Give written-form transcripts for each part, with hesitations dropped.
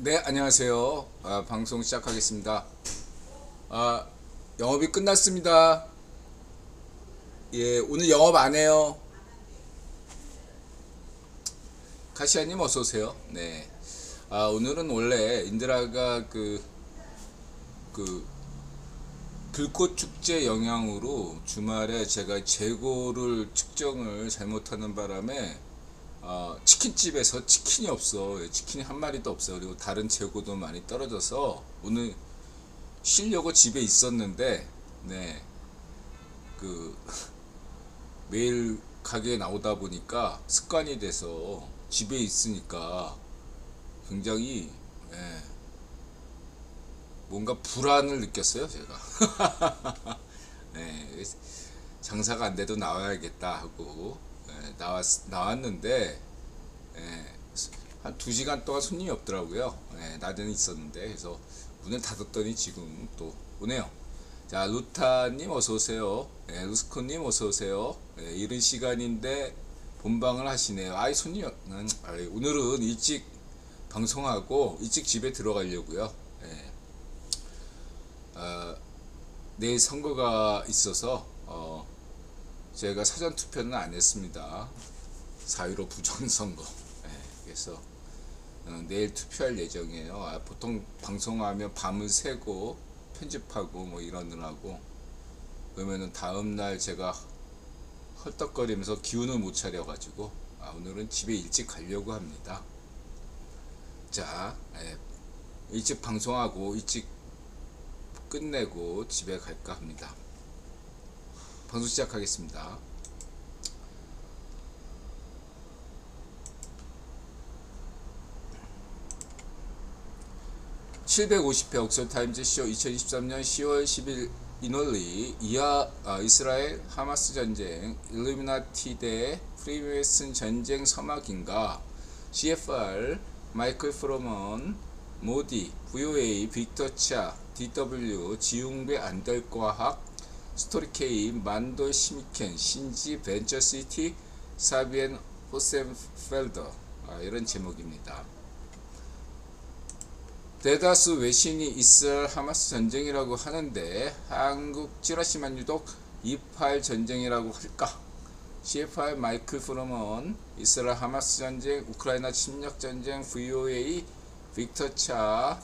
네, 안녕하세요. 방송 시작하겠습니다. 아, 영업이 끝났습니다. 예, 오늘 영업 안 해요. 카시아님 어서 오세요. 네. 오늘은 원래 인드라가 그 불꽃 축제 영향으로 주말에 제가 재고를 측정을 잘못하는 바람에 치킨집에서 치킨이 없어. 치킨이 한 마리도 없어. 그리고 다른 재고도 많이 떨어져서 오늘 쉬려고 집에 있었는데, 네, 그 매일 가게에 나오다 보니까 습관이 돼서 집에 있으니까 굉장히, 예, 뭔가 불안을 느꼈어요, 제가. 네, 장사가 안 돼도 나와야겠다 하고, 나왔는데, 예, 한 2시간 동안 손님이 없더라고요. 예, 낮에는 있었는데. 그래서 문을 닫았더니 지금 또 오네요. 자, 루타님 어서오세요. 예, 루스코님 어서오세요. 예, 이른 시간인데 본방을 하시네요. 오늘은 일찍 방송하고 일찍 집에 들어가려고요. 예, 어, 내일 선거가 있어서 제가 사전 투표는 안 했습니다. 4.15 부정선거. 예, 그래서 내일 투표할 예정이에요. 보통 방송하면 밤을 새고 편집하고 뭐 이러느라고, 그러면은 다음날 제가 헐떡거리면서 기운을 못 차려가지고 오늘은 집에 일찍 가려고 합니다. 자, 일찍 방송하고 일찍 끝내고 집에 갈까 합니다. 방송 시작하겠습니다. 750회 옥설타임즈 쇼 2023년 10월 10일 이널리 이스라엘 하마스 전쟁 일루미나티 대 프리메이슨 전쟁 서막인가 CFR 마이클 프로먼 모디 VOA 빅터 차 DW 지웅배 안달과학 스토리케이 만돌 시미켄 신지 벤처시티 사비엔 호셈펠더 이런 제목입니다. 대다수 외신이 이스라엘 하마스 전쟁이라고 하는데 한국 찌라시만 유독 2.8 전쟁이라고 할까? CFR 마이클 프로먼 이스라엘 하마스 전쟁 우크라이나 침략 전쟁 VOA 빅터 차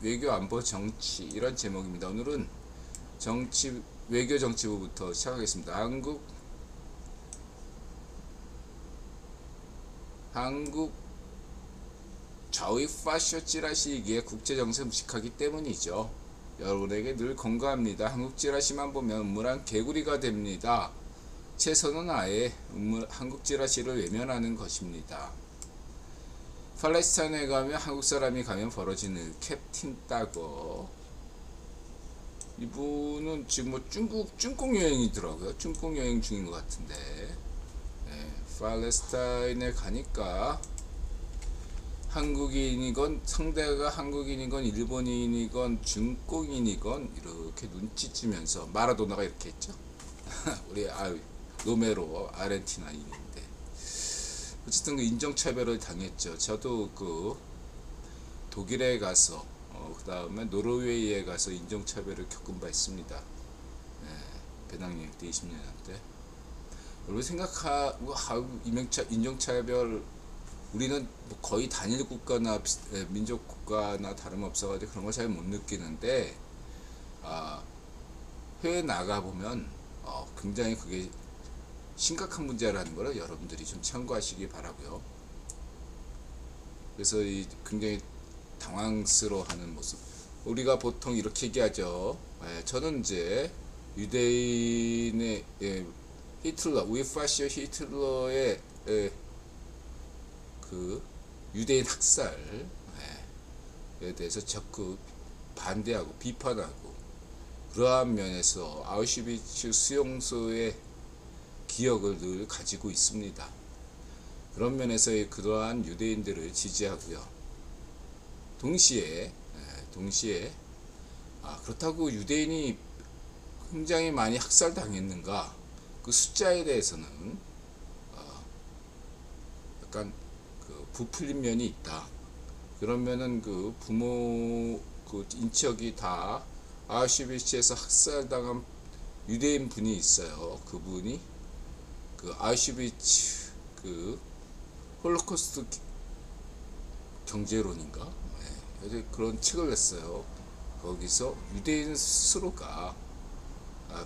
외교 안보 정치 이런 제목입니다. 오늘은 외교 정치부부터 시작하겠습니다. 한국 좌익 파쇼 찌라시이기에 국제정세 무식하기 때문이죠. 여러분에게 늘 건강합니다. 한국 찌라시만 보면 음물한 개구리가 됩니다. 최선은 아예 한국 찌라시를 외면하는 것입니다. 팔레스타인에 가면 한국 사람이 가면 벌어지는 캡틴 따거. 이분은 지금 뭐 중국 여행이더라고요. 중국 여행 중인 것 같은데, 팔레스타인에 가니까 한국인이건 상대가 한국인이건 일본인이건 중국인이건 이렇게 눈치치면서 마라도나가 이렇게 했죠. 우리 로메로 아르헨티나인인데 어쨌든 인종차별을 당했죠. 저도 독일에 가서 그 다음에 노르웨이에 가서 인종차별을 겪은 바 있습니다. 배낭여행 때 20년 때. 여러분 인종차별, 우리는 뭐 거의 단일 국가나 민족 국가나 다름없어가지고 그런 걸 잘 못 느끼는데, 해외 나가 보면 굉장히 그게 심각한 문제라는 걸 여러분들이 좀 참고하시기 바라고요. 그래서 굉장히 당황스러워하는 모습. 우리가 보통 이렇게 얘기하죠. 저는 이제 유대인의 히틀러, 우에파시오 히틀러의 유대인 학살에 대해서 적극 반대하고 비판하고, 그러한 면에서 아우슈비츠 수용소의 기억을 늘 가지고 있습니다. 그런 면에서 그러한 유대인들을 지지하고요. 동시에 그렇다고 유대인이 굉장히 많이 학살당했는가, 그 숫자에 대해서는 약간 부풀린 면이 있다. 그러면은 그 부모 그 인척이 다 아우슈비츠에서 학살당한 유대인 분이 있어요. 그분이 그 아우슈비츠 그 홀로코스트 경제론인가? 네, 그런 책을 냈어요. 거기서 유대인 스스로가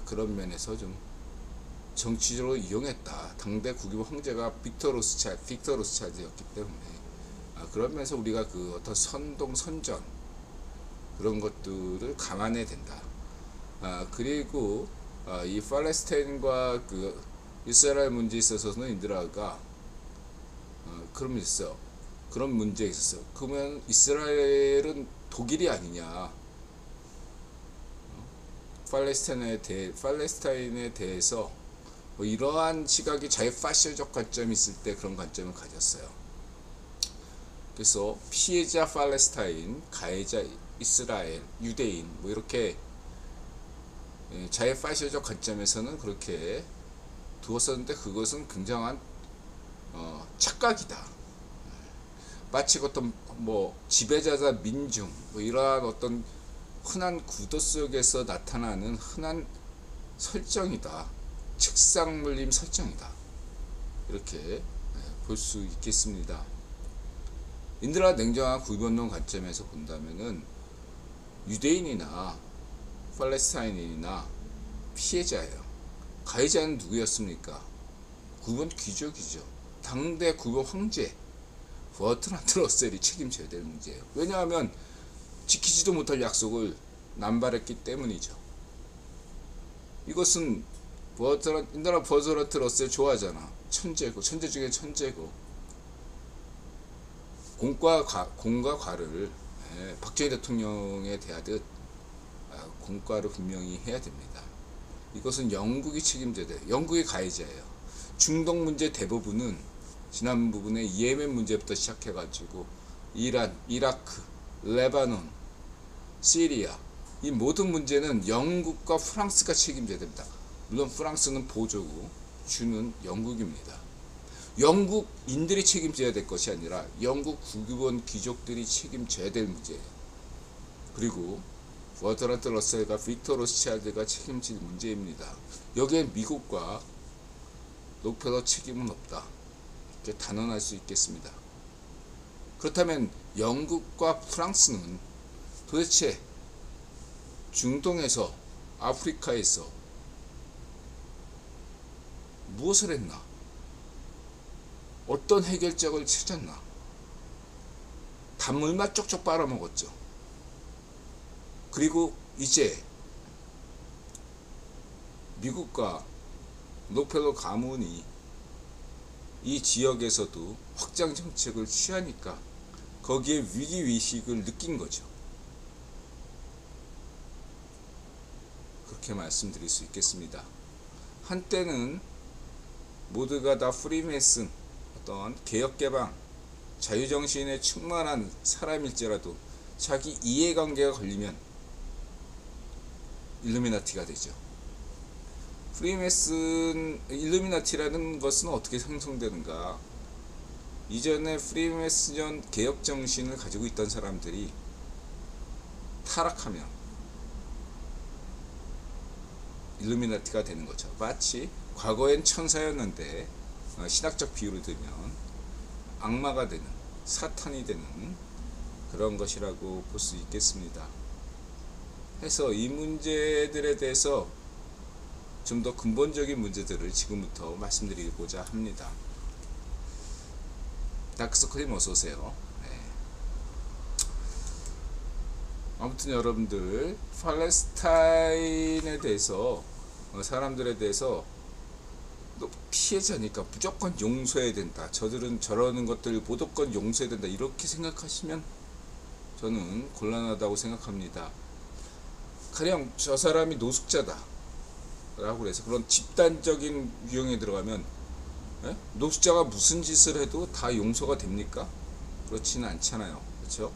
그런 면에서 좀 정치적으로 이용했다. 당대 국유 황제가 빅터 로스차일드였기 때문에 그런 면에서 우리가 그 어떤 선동 선전 그런 것들을 감안해야 된다. 그리고 이 팔레스타인과 그 이스라엘 문제에 있어서는 인드라가 그런 문제가 있었어요. 그러면 이스라엘은 독일이 아니냐? 팔레스타인에 대해서 이러한 시각이 자유파시적 관점이 있을 때 그런 관점을 가졌어요. 그래서 피해자 팔레스타인, 가해자 이스라엘, 유대인 뭐 이렇게 자유파시적 관점에서는 그렇게 두었었는데 그것은 굉장한 착각이다. 마치 어떤 뭐 지배자자 민중 뭐 이러한 어떤 흔한 구도 속에서 나타나는 흔한 설정이다. 측상물림 설정이다. 이렇게 볼 수 있겠습니다. 인드라 냉정한 구분론 관점에서 본다면은 유대인이나 팔레스타인이나 피해자예요. 가해자는 누구였습니까? 구분 귀족이죠. 당대 구분 황제 버트란드 러셀이 책임져야 될 문제예요. 왜냐하면 지키지도 못할 약속을 남발했기 때문이죠. 이것은 인더라 버트란드 러셀 좋아하잖아. 천재고 천재 중에 천재고 공과 과를 박정희 대통령에 대하듯 공과를 분명히 해야 됩니다. 이것은 영국이 책임져야 돼요. 영국이 가해자예요. 중동 문제 대부분은 지난 부분에 예멘 문제부터 시작해가지고 이란, 이라크, 레바논, 시리아 이 모든 문제는 영국과 프랑스가 책임져야 됩니다. 물론 프랑스는 보조고 주는 영국입니다. 영국인들이 책임져야 될 것이 아니라 영국 국유원 귀족들이 책임져야 될 문제예요. 그리고 버트란드 러셀과 빅터 로스차일드가 책임질 문제입니다. 여기에 미국과 록펠러 책임은 없다. 이렇게 단언할 수 있겠습니다. 그렇다면 영국과 프랑스는 도대체 중동에서 아프리카에서 무엇을 했나? 어떤 해결책을 찾았나? 단물만 쪽쪽 빨아먹었죠. 그리고 이제 미국과 록펠러 가문이 이 지역에서도 확장 정책을 취하니까 거기에 위기의식을 느낀 거죠. 그렇게 말씀드릴 수 있겠습니다. 한때는 모두가 다 프리메슨 어떤 개혁개방 자유정신에 충만한 사람일지라도 자기 이해관계가 걸리면 일루미나티가 되죠. 일루미나티라는 것은 어떻게 형성되는가? 이전에 프리메슨전 개혁정신을 가지고 있던 사람들이 타락하면 일루미나티가 되는 거죠. 마치 과거엔 천사였는데 신학적 비유를 들면 악마가 되는, 사탄이 되는 그런 것이라고 볼 수 있겠습니다. 해서 이 문제들에 대해서 좀 더 근본적인 문제들을 지금부터 말씀드리고자 합니다. 다크서클님 어서오세요. 아무튼 여러분들 팔레스타인에 대해서 사람들에 대해서 피해자니까 무조건 용서해야 된다. 저들은 저러는 것들을 무조건 용서해야 된다. 이렇게 생각하시면 저는 곤란하다고 생각합니다. 가령 저 사람이 노숙자다 라고 해서 그런 집단적인 유형에 들어가면 노숙자가 무슨 짓을 해도 다 용서가 됩니까? 그렇지는 않잖아요. 그렇죠?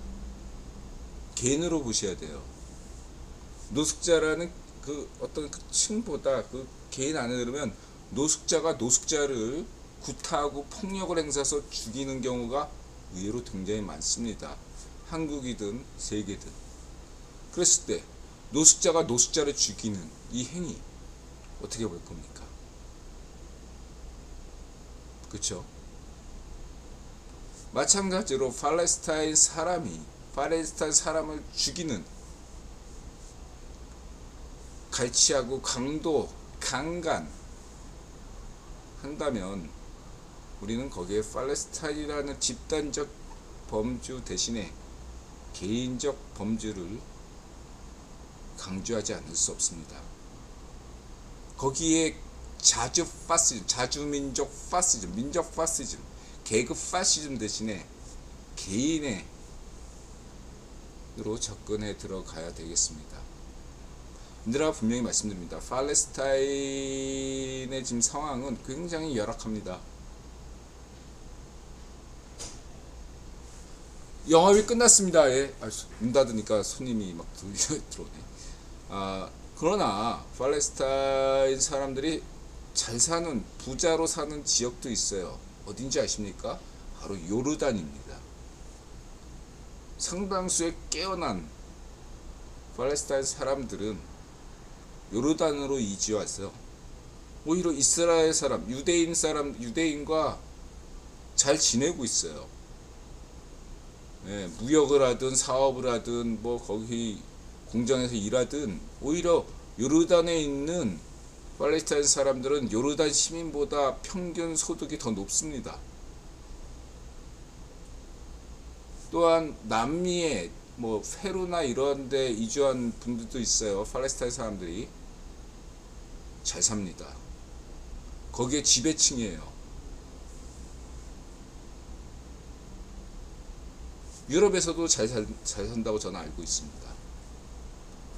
개인으로 보셔야 돼요. 노숙자라는 그 어떤 그 층보다 그 개인 안에 들으면 노숙자가 노숙자를 구타하고 폭력을 행사해서 죽이는 경우가 의외로 굉장히 많습니다. 한국이든 세계든. 그랬을 때 노숙자가 노숙자를 죽이는 이 행위 어떻게 볼 겁니까? 그쵸? 마찬가지로 팔레스타인 사람을 죽이는 갈취하고 강간 한다면 우리는 거기에 팔레스타인이라는 집단적 범주 대신에 개인적 범주를 강조하지 않을 수 없습니다. 거기에 자주민족 파시즘, 민족 파시즘, 계급 파시즘 대신에 개인으로 접근해 들어가야 되겠습니다. 인드라가 분명히 말씀드립니다. 팔레스타인의 지금 상황은 굉장히 열악합니다. 영업이 끝났습니다. 예. 문 닫으니까 손님이 막 들어오네. 그러나 팔레스타인 사람들이 잘 사는, 부자로 사는 지역도 있어요. 어딘지 아십니까? 바로 요르단입니다. 상당수의 깨어난 팔레스타인 사람들은 요르단으로 이주 와서 오히려 이스라엘 사람, 유대인과 잘 지내고 있어요. 예, 무역을 하든 사업을 하든 뭐 거기 공장에서 일하든 오히려 요르단에 있는 팔레스타인 사람들은 요르단 시민보다 평균 소득이 더 높습니다. 또한 남미에 뭐 페루나 이런 데 이주한 분들도 있어요. 팔레스타인 사람들이 잘 삽니다. 거기에 지배층이에요. 유럽에서도 잘 산다고 저는 알고 있습니다.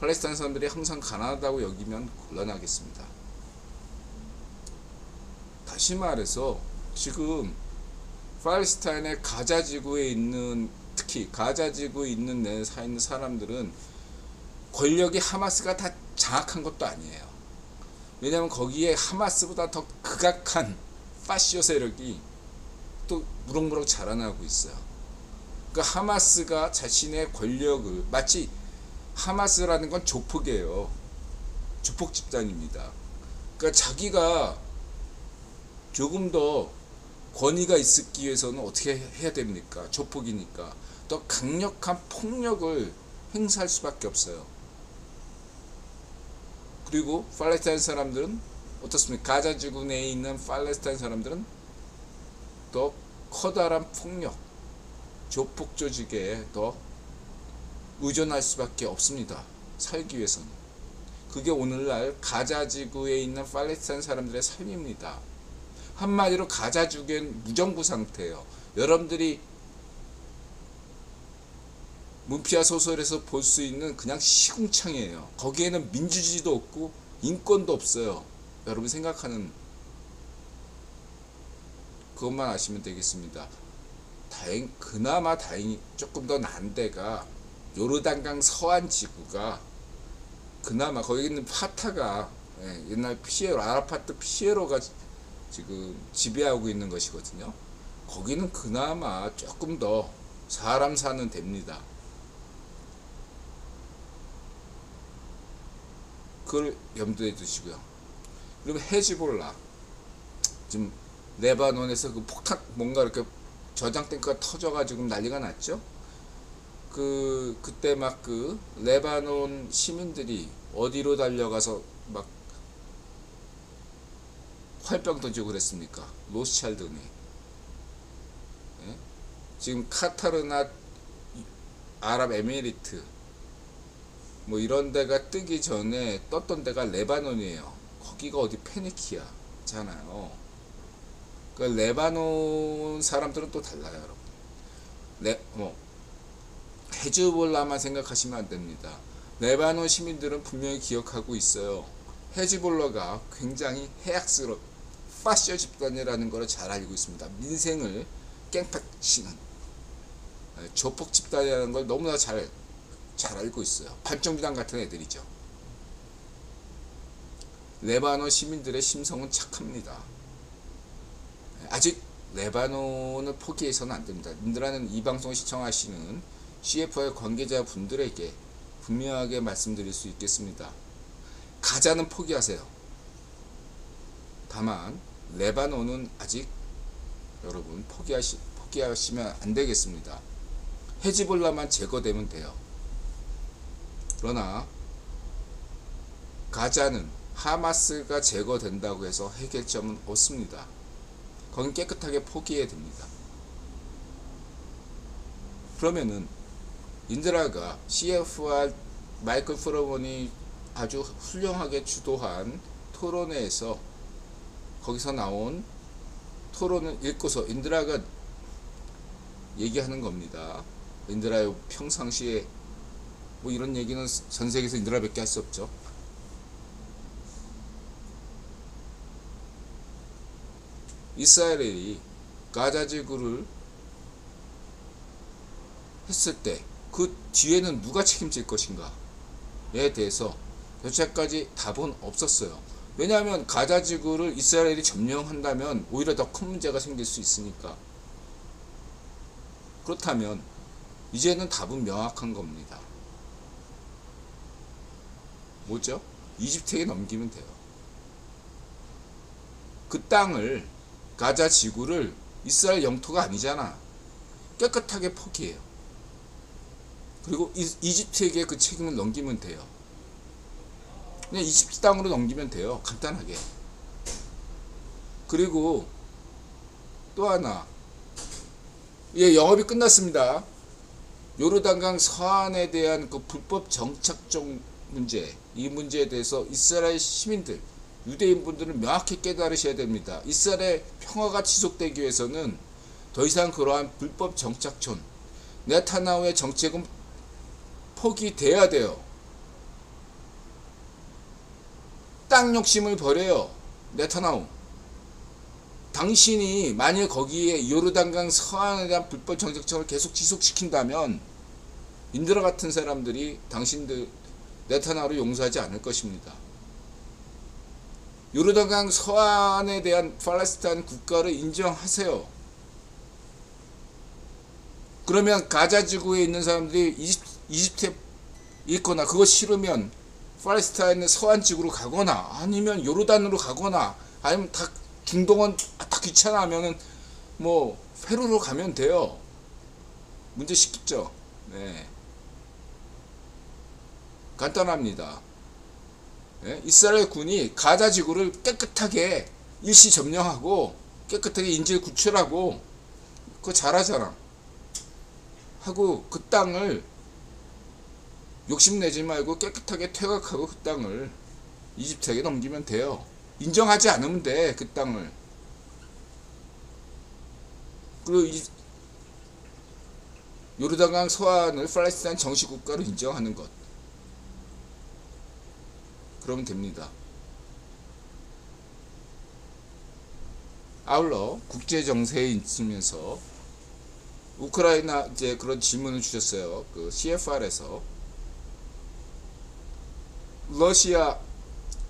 팔레스타인 사람들이 항상 가난하다고 여기면 곤란하겠습니다. 다시 말해서 지금 팔레스타인의 가자지구에 있는, 특히 가자지구에 있는 사람들은 권력이 하마스가 다 장악한 것도 아니에요. 왜냐하면 거기에 하마스보다 더 극악한 파시오 세력이 또 무럭무럭 자라나고 있어요. 그러니까 하마스가 자신의 권력을, 마치 하마스라는 건 조폭이에요. 조폭 집단입니다. 그러니까 자기가 조금 더 권위가 있기 위해서는 어떻게 해야 됩니까? 조폭이니까 더 강력한 폭력을 행사할 수밖에 없어요. 그리고 팔레스타인 사람들은 어떻습니까? 가자지구 내에 있는 팔레스타인 사람들은 더 커다란 폭력, 조폭 조직에 더 의존할 수밖에 없습니다. 살기 위해서는. 그게 오늘날 가자지구에 있는 팔레스타인 사람들의 삶입니다. 한마디로 가자지구엔 무정부 상태예요. 여러분들이 문피아 소설에서 볼 수 있는 그냥 시궁창이에요. 거기에는 민주주의도 없고 인권도 없어요. 여러분 생각하는 그것만 아시면 되겠습니다. 그나마 다행히 조금 더 난 데가 요르단강 서안 지구가, 그나마 거기 있는 파타가, 옛날 아라파트 피에로가 지금 지배하고 있는 것이거든요. 거기는 그나마 조금 더 사람 사는 데입니다. 그걸 염두에 두시고요. 그리고 헤즈볼라, 지금 레바논에서 그 폭탄 뭔가 이렇게 저장 탱크가 터져가지고 난리가 났죠. 그때 막 그 레바논 시민들이 어디로 달려가서 막 활병 던지고 그랬습니까? 로스차일드네. 예? 지금 카타르나 아랍에미리트 뭐 이런 데가 뜨기 전에 떴던 데가 레바논이에요. 거기가 어디 페니키아잖아요. 그 레바논 사람들은 또 달라요, 여러분. 헤즈볼라만 생각하시면 안 됩니다. 레바논 시민들은 분명히 기억하고 있어요. 헤즈볼라가 굉장히 해악스러운 파시오 집단이라는 걸 잘 알고 있습니다. 민생을 깽판치는 조폭 집단이라는 걸 너무나 잘 알고 있어요. 반정부당 같은 애들이죠. 레바논 시민들의 심성은 착합니다. 아직 레바논을 포기해서는 안 됩니다. 님들아는 이 방송을 시청하시는 CFI 관계자분들에게 분명하게 말씀드릴 수 있겠습니다. 가자는 포기하세요. 다만 레바논은 아직 여러분 포기하시면 안 되겠습니다. 헤즈볼라만 제거되면 돼요. 그러나 가자는 하마스가 제거된다고 해서 해결점은 없습니다. 거긴 깨끗하게 포기해야 됩니다. 그러면은 인드라가 CFR 마이클 프로먼이 아주 훌륭하게 주도한 토론회에서 거기서 나온 토론을 읽고서 인드라가 얘기하는 겁니다. 인드라의 평상시에 뭐 이런 얘기는 전 세계에서 인드라밖에 할 수 없죠. 이스라엘이 가자 지구를 했을 때 그 뒤에는 누가 책임질 것인가에 대해서 여태까지 답은 없었어요. 왜냐하면 가자 지구를 이스라엘이 점령한다면 오히려 더 큰 문제가 생길 수 있으니까. 그렇다면 이제는 답은 명확한 겁니다. 뭐죠? 이집트에게 넘기면 돼요. 그 땅을, 가자 지구를 이스라엘 영토가 아니잖아. 깨끗하게 포기해요. 그리고 이집트에게 그 책임을 넘기면 돼요. 그냥 이집트 땅으로 넘기면 돼요. 간단하게. 그리고 또 하나, 예, 영업이 끝났습니다. 요르단강 서안에 대한 그 불법 정착종 문제, 이 문제에 대해서 이스라엘 시민들, 유대인분들은 명확히 깨달으셔야 됩니다. 이스라엘의 평화가 지속되기 위해서는 더 이상 그러한 불법 정착촌, 네타냐후의 정책은 포기돼야 돼요. 땅 욕심을 버려요. 네타냐후. 당신이 만일 거기에 요르단강 서안에 대한 불법 정착청을 계속 지속시킨다면 인드라 같은 사람들이 당신들 네타냐후를 용서하지 않을 것입니다. 요르단강 서안에 대한 팔레스타인 국가를 인정하세요. 그러면 가자 지구에 있는 사람들이 이집트에 있거나 그거 싫으면 팔레스타인의 서안 지구로 가거나 아니면 요르단으로 가거나 아니면 다 중동은 다 귀찮아하면은 뭐 페루로 가면 돼요. 문제 쉽겠죠. 네. 간단합니다. 네? 이스라엘 군이 가자 지구를 깨끗하게 일시 점령하고 깨끗하게 인질 구출하고 그거 잘하잖아. 하고 그 땅을 욕심내지 말고 깨끗하게 퇴각하고 그 땅을 이집트에게 넘기면 돼요. 인정하지 않으면 돼, 그 땅을. 그리고 요르단강 서안을 팔레스타인 정식국가로 인정하는 것. 그러면 됩니다. 아울러 국제정세에 있으면서 우크라이나 이제 그런 질문을 주셨어요. 그 CFR에서 러시아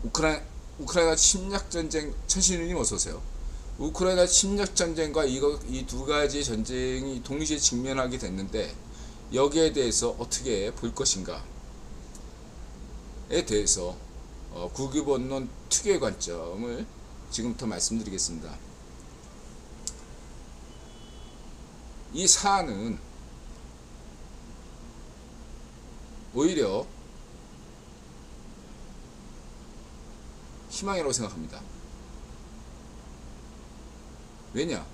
우크라이나 침략전쟁, 천신우님 어서오세요. 우크라이나 침략전쟁과 이 두 가지 전쟁이 동시에 직면하게 됐는데 여기에 대해서 어떻게 볼 것인가에 대해서 국유본론 특유의 관점을 지금부터 말씀드리겠습니다. 이 사안은 오히려 희망이라고 생각합니다. 왜냐?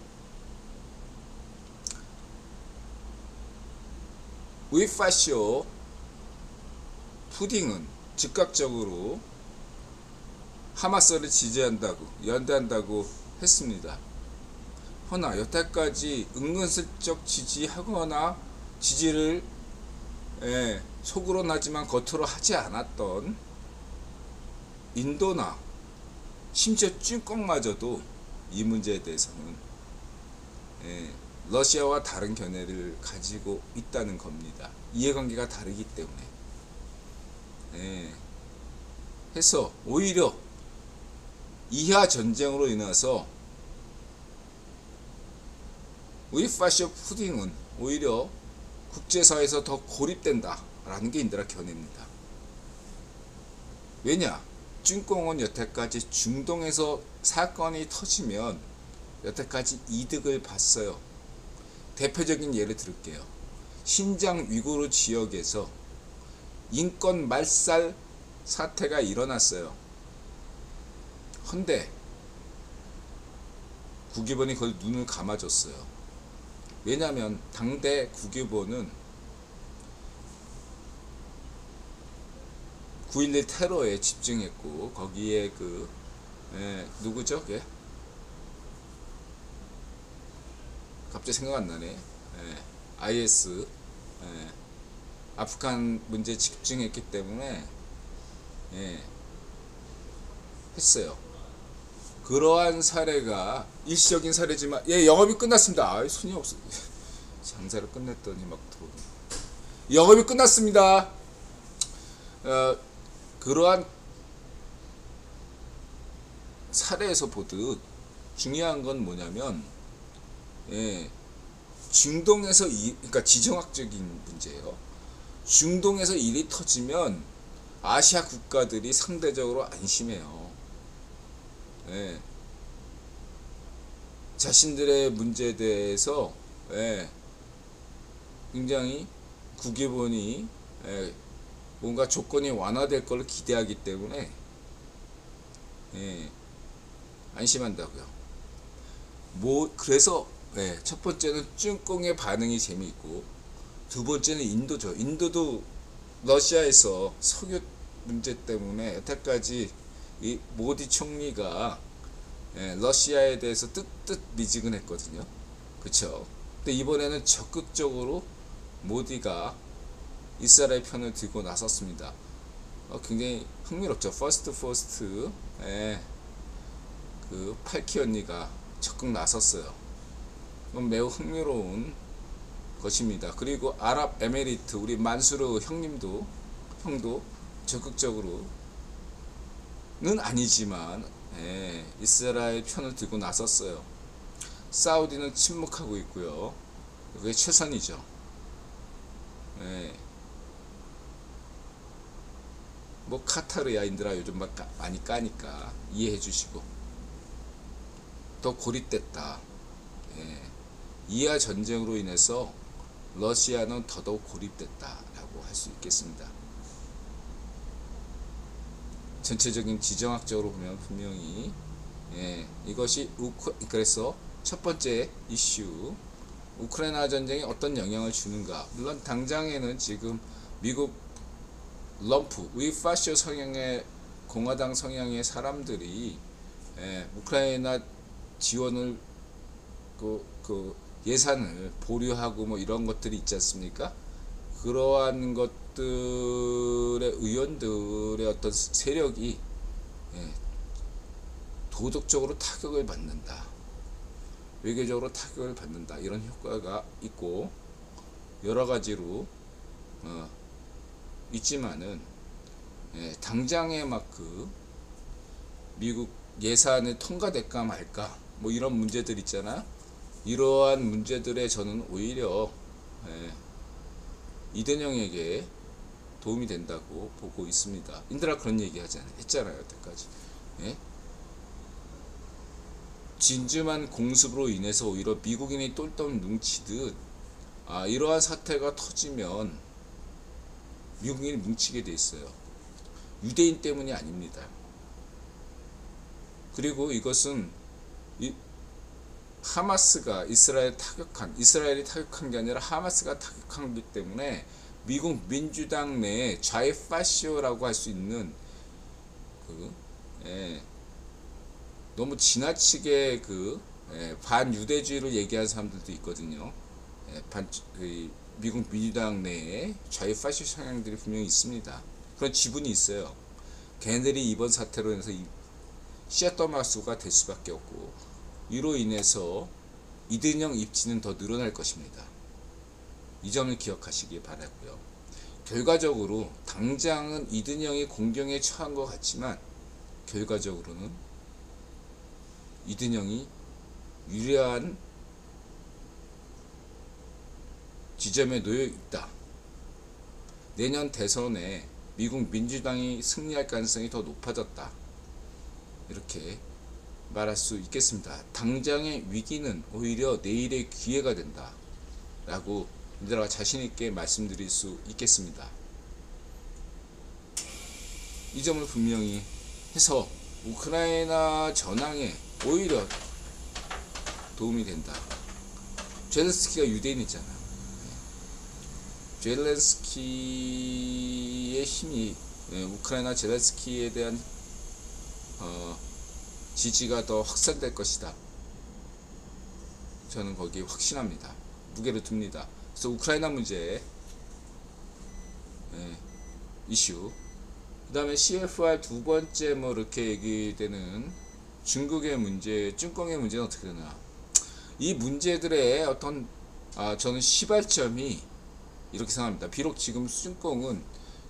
우이파쇼 푸딩은 즉각적으로 하마스를 지지한다고, 연대한다고 했습니다. 허나 여태까지 은근슬쩍 지지하거나 지지를 속으로 나지만 겉으로 하지 않았던 인도나 심지어 쭈꺽마저도 이 문제에 대해서는 러시아와 다른 견해를 가지고 있다는 겁니다. 이해관계가 다르기 때문에. 해서 오히려 이하 전쟁으로 인해서 우이파쇼 푸딩은 오히려 국제사회에서 더 고립된다 라는 게 인드라 견해입니다. 왜냐? 중공은 여태까지 중동에서 사건이 터지면 여태까지 이득을 봤어요. 대표적인 예를 들을게요. 신장 위구르 지역에서 인권 말살 사태가 일어났어요. 헌데 국유본이 거의 눈을 감아줬어요. 왜냐하면 당대 국유본은 9.11 테러에 집중했고 거기에 누구죠? 걔? 갑자기 생각 안 나네. IS 아프간 문제에 집중했기 때문에 했어요. 그러한 사례가 일시적인 사례지만 영업이 끝났습니다. 손이 없어. 장사를 끝냈더니 막 들어오네. 영업이 끝났습니다. 그러한 사례에서 보듯 중요한 건 뭐냐면 중동에서 그러니까 지정학적인 문제예요. 중동에서 일이 터지면 아시아 국가들이 상대적으로 안심해요. 자신들의 문제에 대해서 굉장히 국유본이 뭔가 조건이 완화될 걸 기대하기 때문에 안심한다고요. 그래서 첫 번째는 쭝공의 반응이 재미있고 두 번째는 인도죠. 인도도 러시아에서 석유 문제 때문에 여태까지 이 모디 총리가 러시아에 대해서 뜨뜻미지근했거든요. 그쵸? 근데 이번에는 적극적으로 모디가 이스라엘 편을 들고 나섰습니다. 굉장히 흥미롭죠. 퍼스트 그 팔키 언니가 적극 나섰어요. 매우 흥미로운 것입니다. 그리고 아랍에미리트 우리 만수르 형도 적극적으로는 아니지만 이스라엘 편을 들고 나섰어요. 사우디는 침묵하고 있고요. 그게 최선이죠. 뭐 카타르야 인드라 요즘 막 많이 까니까 이해해 주시고 더 고립됐다. 이하 전쟁으로 인해서 러시아는 더더욱 고립됐다라고 할 수 있겠습니다. 전체적인 지정학적으로 보면 분명히 이것이 그래서 첫 번째 이슈 우크라이나 전쟁이 어떤 영향을 주는가. 물론 당장에는 지금 미국 럼프 위파쇼 성향의 공화당 성향의 사람들이 우크라이나 지원을 그 예산을 보류하고 뭐 이런 것들이 있지 않습니까? 그러한 것들의 의원들의 어떤 세력이 도덕적으로 타격을 받는다. 외교적으로 타격을 받는다. 이런 효과가 있고 여러 가지로 있지만은 당장에 막 미국 예산을 통과될까 말까 뭐 이런 문제들 있잖아. 이러한 문제들에 저는 오히려 이대영에게 도움이 된다고 보고 있습니다. 인드라 그런 얘기 했잖아요. 여태까지. 진주만 공습으로 인해서 오히려 미국인이 똘똘 뭉치듯 이러한 사태가 터지면 미국인이 뭉치게 돼 있어요. 유대인 때문이 아닙니다. 그리고 이것은 하마스가 이스라엘이 타격한 게 아니라 하마스가 타격한 거기 때문에 미국 민주당 내에 좌파시오라고 할 수 있는 너무 지나치게 반유대주의를 얘기하는 사람들도 있거든요. 미국 민주당 내에 좌파시 성향들이 분명히 있습니다. 그런 지분이 있어요. 걔네들이 이번 사태로 인해서 시아토마스가 될 수밖에 없고 이로 인해서 이든영 입지는 더 늘어날 것입니다. 이 점을 기억하시기 바라고요. 결과적으로 당장은 이든영이 공경에 처한 것 같지만 결과적으로는 이든영이 유리한 지점에 놓여 있다. 내년 대선에 미국 민주당이 승리할 가능성이 더 높아졌다. 이렇게 말할 수 있겠습니다. 당장의 위기는 오히려 내일의 기회가 된다. 라고 이들아 자신 있게 말씀드릴 수 있겠습니다. 이 점을 분명히 해서 우크라이나 전황에 오히려 도움이 된다. 젤렌스키가 유대인이잖아요. 젤렌스키의 힘이 우크라이나 젤렌스키에 대한 지지가 더 확산될 것이다. 저는 거기에 확신합니다. 무게를 둡니다. 그래서 우크라이나 문제 이슈, 그 다음에 CFR 두 번째 뭐 이렇게 얘기되는 중국의 문제, 쭈꺼의 문제는 어떻게 되나. 이 문제들의 어떤 저는 시발점이 이렇게 생각합니다. 비록 지금 쭈꺼는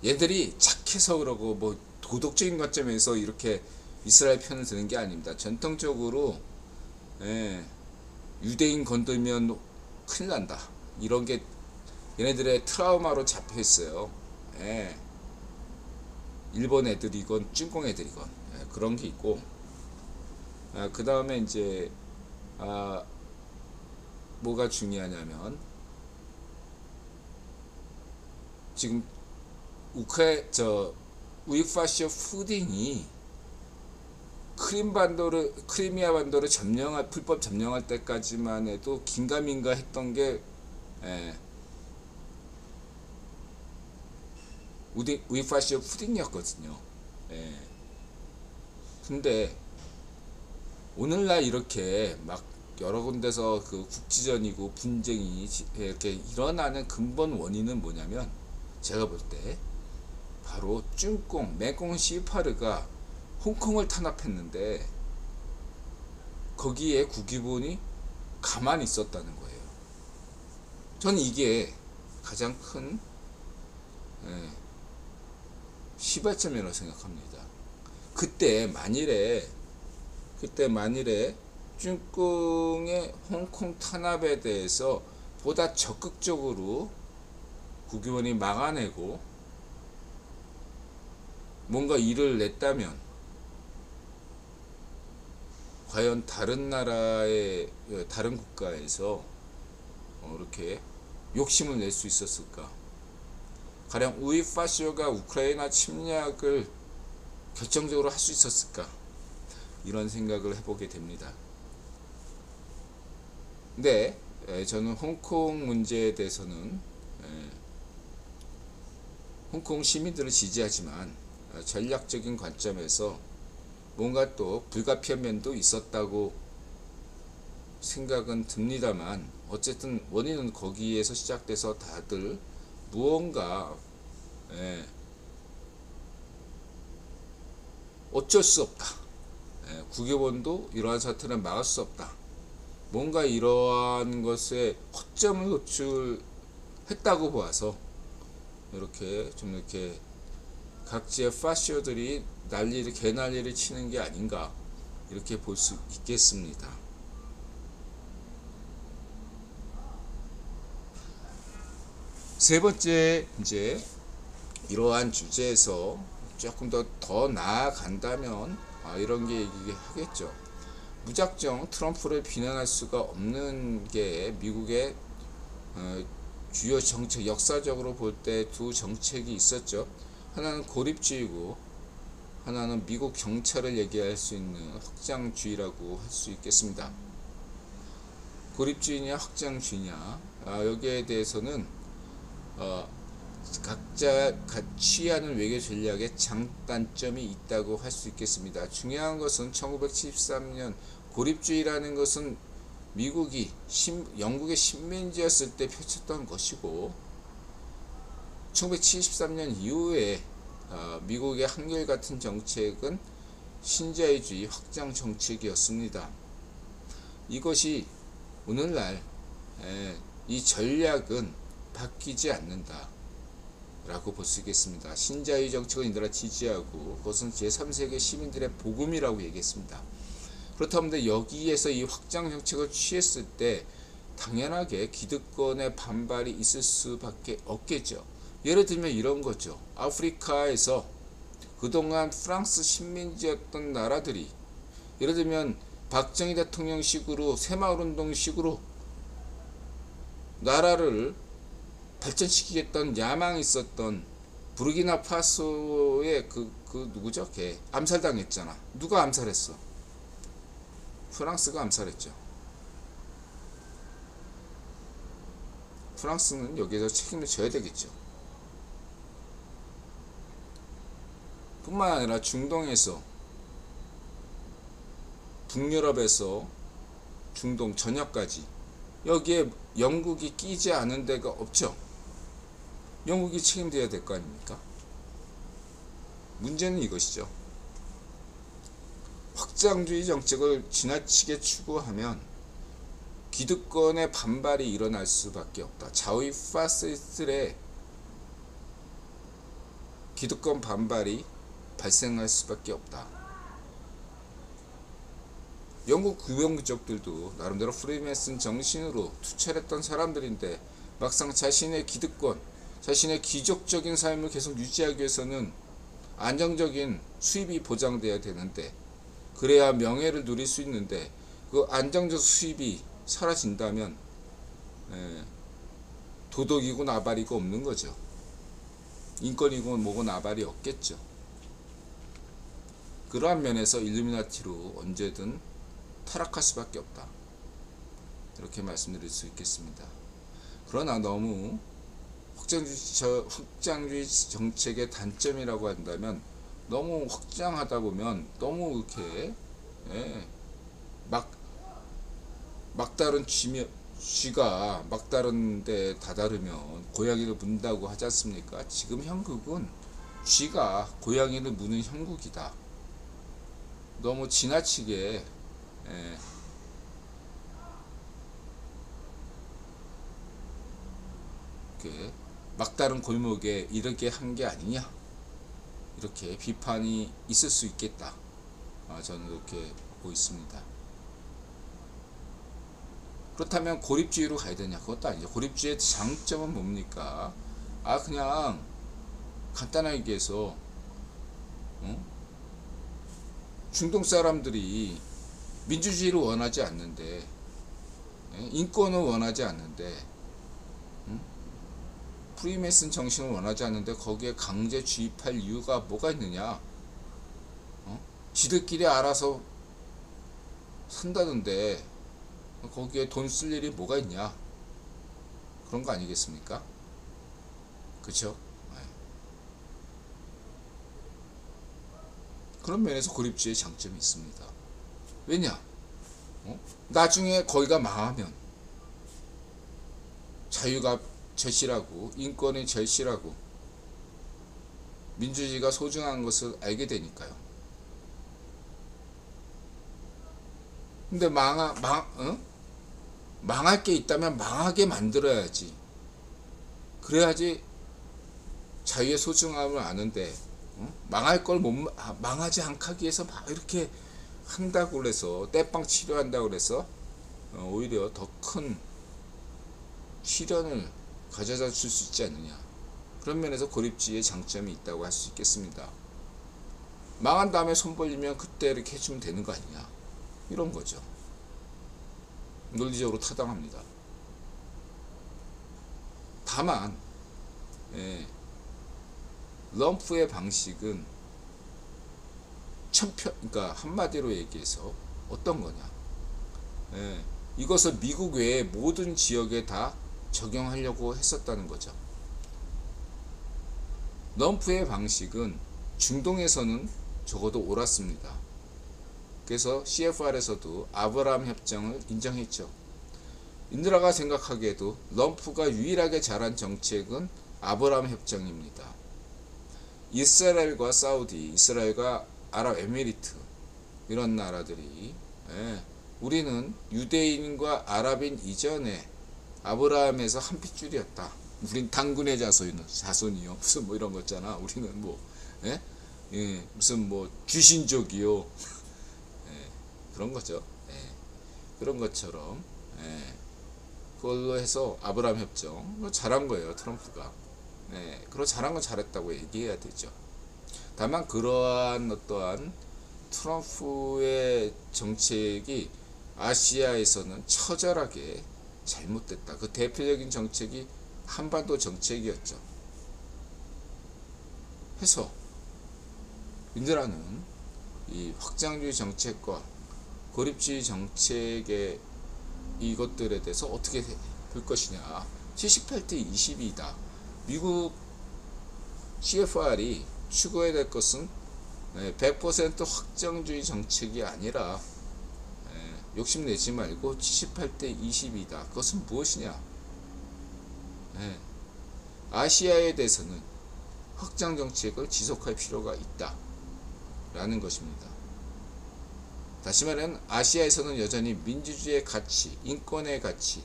얘들이 착해서 그러고 뭐 도덕적인 관점에서 이렇게 이스라엘 편을 드는 게 아닙니다. 전통적으로 유대인 건들면 큰일 난다. 이런 게 얘네들의 트라우마로 잡혀 있어요. 일본 애들이건 찐꽁 애들이건 그런 게 있고, 그 다음에 이제 뭐가 중요하냐면 지금 우익파시오 푸딩이 크리미아 반도를 불법 점령할 때까지만 해도 긴가민가 했던 게 우익파시오 푸딩이었거든요. 근데 오늘날 이렇게 막 여러 군데서 그 국지전이고 분쟁이 이렇게 일어나는 근본 원인은 뭐냐면, 제가 볼 때 바로 쭈꽁 맹꽁 시파르가 홍콩을 탄압했는데 거기에 국기본이 가만히 있었다는 거예요. 저는 이게 가장 큰 시발점이라고 생각합니다. 그때 만일에 쭈꽁의 홍콩 탄압에 대해서 보다 적극적으로 국기본이 막아내고 뭔가 일을 냈다면 과연 다른 국가에서 이렇게 욕심을 낼 수 있었을까? 가령 우익파시오가 우크라이나 침략을 결정적으로 할 수 있었을까? 이런 생각을 해보게 됩니다. 근데 저는 홍콩 문제에 대해서는 홍콩 시민들을 지지하지만 전략적인 관점에서 뭔가 또 불가피한 면도 있었다고 생각은 듭니다만, 어쨌든 원인은 거기에서 시작돼서 다들 무언가 어쩔 수 없다. 국외본도 이러한 사태를 막을 수 없다. 뭔가 이러한 것에 허점을 노출했다고 보아서 이렇게 각지의 파시오들이 개난리를 치는 게 아닌가, 이렇게 볼 수 있겠습니다. 세 번째, 이제 이러한 주제에서 조금 더 나아간다면 이런 게 얘기하겠죠. 무작정 트럼프를 비난할 수가 없는 게 미국의 주요 정책, 역사적으로 볼 때 두 정책이 있었죠. 하나는 고립주의고 하나는 미국 경찰을 얘기할 수 있는 확장주의라고 할 수 있겠습니다. 고립주의냐 확장주의냐, 여기에 대해서는 각자 취하는 외교 전략에 장단점이 있다고 할 수 있겠습니다. 중요한 것은 1973년 고립주의라는 것은 미국이 영국의 식민지였을 때 펼쳤던 것이고, 1973년 이후에 미국의 한결같은 정책은 신자유주의 확장 정책이었습니다. 이것이 오늘날 이 전략은 바뀌지 않는다 라고 볼 수 있겠습니다. 신자유주의 정책을 인들아 지지하고 그것은 제3세계 시민들의 복음이라고 얘기했습니다. 그렇다면 여기에서 이 확장 정책을 취했을 때 당연하게 기득권의 반발이 있을 수밖에 없겠죠. 예를 들면 이런 거죠. 아프리카에서 그동안 프랑스 식민지였던 나라들이 예를 들면 박정희 대통령식으로 새마을운동식으로 나라를 발전시키겠다는 야망이 있었던 부르키나파소의 그 누구죠? 걔 암살당했잖아. 누가 암살했어? 프랑스가 암살했죠. 프랑스는 여기에서 책임을 져야 되겠죠. 뿐만 아니라 중동에서, 북유럽에서 중동 전역까지 여기에 영국이 끼지 않은 데가 없죠. 영국이 책임져야 될 거 아닙니까? 문제는 이것이죠. 확장주의 정책을 지나치게 추구하면 기득권의 반발이 일어날 수밖에 없다. 좌우 파시스트의 기득권 반발이 발생할 수밖에 없다. 영국 구명부족들도 나름대로 프리메이슨 정신으로 투철했던 사람들인데 막상 자신의 기득권, 자신의 귀족적인 삶을 계속 유지하기 위해서는 안정적인 수입이 보장돼야 되는데, 그래야 명예를 누릴 수 있는데 그 안정적 수입이 사라진다면 도덕이고 나발이고 없는 거죠. 인권이고 뭐고 나발이 없겠죠. 그러한 면에서 일루미나티로 언제든 타락할 수밖에 없다. 이렇게 말씀드릴 수 있겠습니다. 그러나 너무 확장주의 정책의 단점이라고 한다면, 너무 확장하다 보면 너무 이렇게 막다른 쥐가 막다른 데 다다르면 고양이를 문다고 하지 않습니까? 지금 형국은 쥐가 고양이를 무는 형국이다. 너무 지나치게 이렇게 막다른 골목에 이렇게 한 게 아니냐, 이렇게 비판이 있을 수 있겠다. 저는 그렇게 보고 있습니다. 그렇다면 고립주의로 가야 되냐? 그것도 아니죠. 고립주의의 장점은 뭡니까? 그냥 간단하게 얘기해서 중동 사람들이 민주주의를 원하지 않는데, 인권을 원하지 않는데, 프리메이슨 정신을 원하지 않는데 거기에 강제 주입할 이유가 뭐가 있느냐? 지들끼리 알아서 산다던데 거기에 돈 쓸 일이 뭐가 있냐? 그런 거 아니겠습니까? 그쵸? 그런 면에서 고립주의의 장점이 있습니다. 왜냐? 나중에 거기가 망하면 자유가 절실하고 인권이 절실하고 민주주의가 소중한 것을 알게 되니까요. 근데 망할 게 있다면 망하게 만들어야지. 그래야지 자유의 소중함을 아는데, 망할 걸 망하지 않기 위해서 막 이렇게 한다고 그래서, 떼빵 치료한다고 그래서 오히려 더 큰 시련을 가져다 줄 수 있지 않느냐. 그런 면에서 고립주의의 장점이 있다고 할 수 있겠습니다. 망한 다음에 손 벌리면 그때 이렇게 해주면 되는 거 아니냐, 이런 거죠. 논리적으로 타당합니다. 다만 럼프의 방식은 그러니까 한마디로 얘기해서 어떤 거냐, 이것을 미국 외의 모든 지역에 다 적용하려고 했었다는 거죠. 럼프의 방식은 중동에서는 적어도 옳았습니다. 그래서 CFR에서도 아브라함 협정을 인정했죠. 인드라가 생각하기에도 럼프가 유일하게 잘한 정책은 아브라함 협정입니다. 이스라엘과 사우디, 이스라엘과 아랍에미리트, 이런 나라들이 우리는 유대인과 아랍인 이전에 아브라함에서 한 핏줄이었다. 우린 당군의 자손이요. 무슨 뭐 이런 거 있잖아. 우리는 뭐 무슨 뭐 귀신족이요. 그런 거죠. 그런 것처럼 그걸로 해서 아브라함 협정 잘한 거예요 트럼프가. 네, 그리고 잘한 건 잘했다고 얘기해야 되죠. 다만 그러한 어떠한 트럼프의 정책이 아시아에서는 처절하게 잘못됐다. 그 대표적인 정책이 한반도 정책이었죠. 해서 민들라는 이 확장주의 정책과 고립주의 정책의 이것들에 대해서 어떻게 볼 것이냐. 78대 22다. 미국 CFR이 추구해야 될 것은 100% 확정주의 정책이 아니라 욕심내지 말고 78대 22다. 그것은 무엇이냐? 아시아에 대해서는 확장 정책을 지속할 필요가 있다 라는 것입니다. 다시 말하면 아시아에서는 여전히 민주주의의 가치, 인권의 가치,